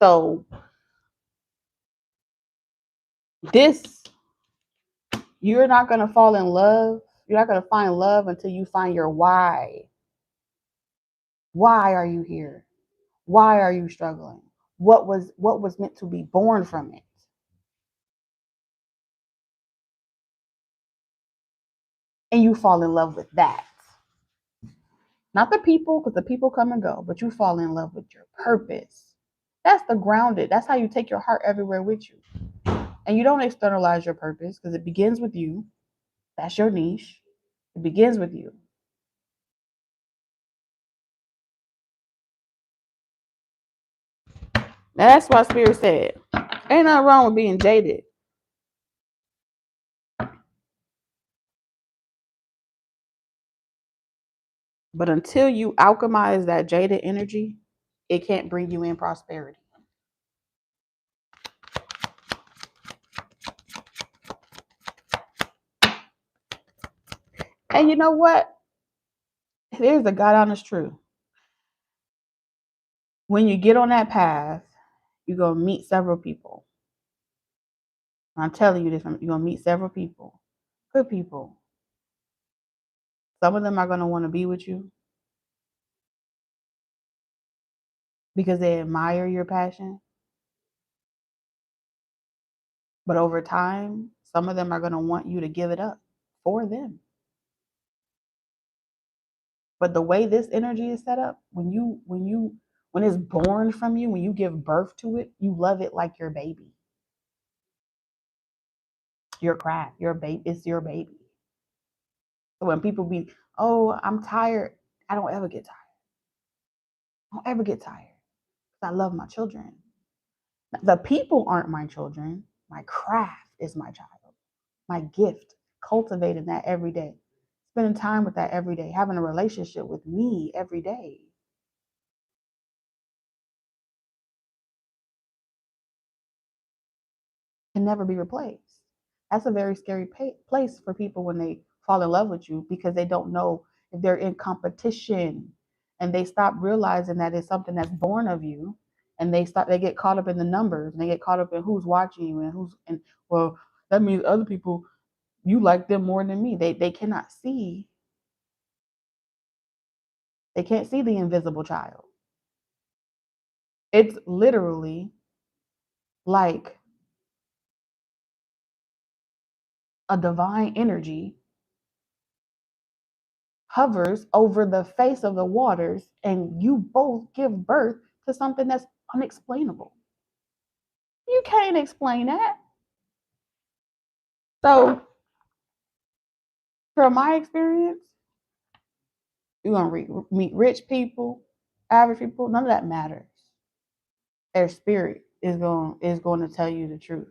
So this, you're not gonna fall in love. You're not gonna find love until you find your why. Why are you here? Why are you struggling? What was meant to be born from it? And you fall in love with that. Not the people, because the people come and go, but you fall in love with your purpose. That's the grounded. That's how you take your heart everywhere with you. And you don't externalize your purpose because it begins with you. That's your niche. It begins with you. Now that's why Spirit said, ain't nothing wrong with being jaded. But until you alchemize that jaded energy, it can't bring you in prosperity. And you know what? Here's the God honest truth. When you get on that path, you're going to meet several people. I'm telling you this, you're going to meet several people. Good people. Some of them are going to want to be with you because they admire your passion. But over time, some of them are going to want you to give it up for them. But the way this energy is set up, when it's born from you, when you give birth to it, you love it like your baby. Your craft, your baby, it's your baby. So when people be, oh, I'm tired, I don't ever get tired. I don't ever get tired. I love my children. The people aren't my children. My craft is my child. My gift. Cultivating that every day. Spending time with that every day. Having a relationship with me every day. Can never be replaced. That's a very scary place for people when they fall in love with you, because they don't know if they're in competition, and they stop realizing that it's something that's born of you, and they get caught up in the numbers, and they get caught up in who's watching you and well, that means other people, you like them more than me. They cannot see. They can't see the invisible child. It's literally like a divine energy hovers over the face of the waters, and you both give birth to something that's unexplainable. You can't explain that. So, from my experience, you're gonna meet rich people, average people. None of that matters. Their spirit is going to tell you the truth.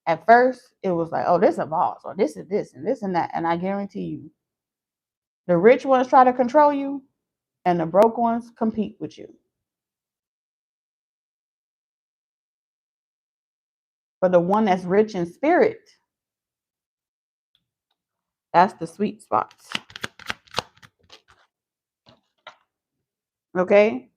At first, it was like, oh, this is a boss, or this is this and this and that, and I guarantee you, the rich ones try to control you, and the broke ones compete with you. But the one that's rich in spirit, that's the sweet spots. Okay?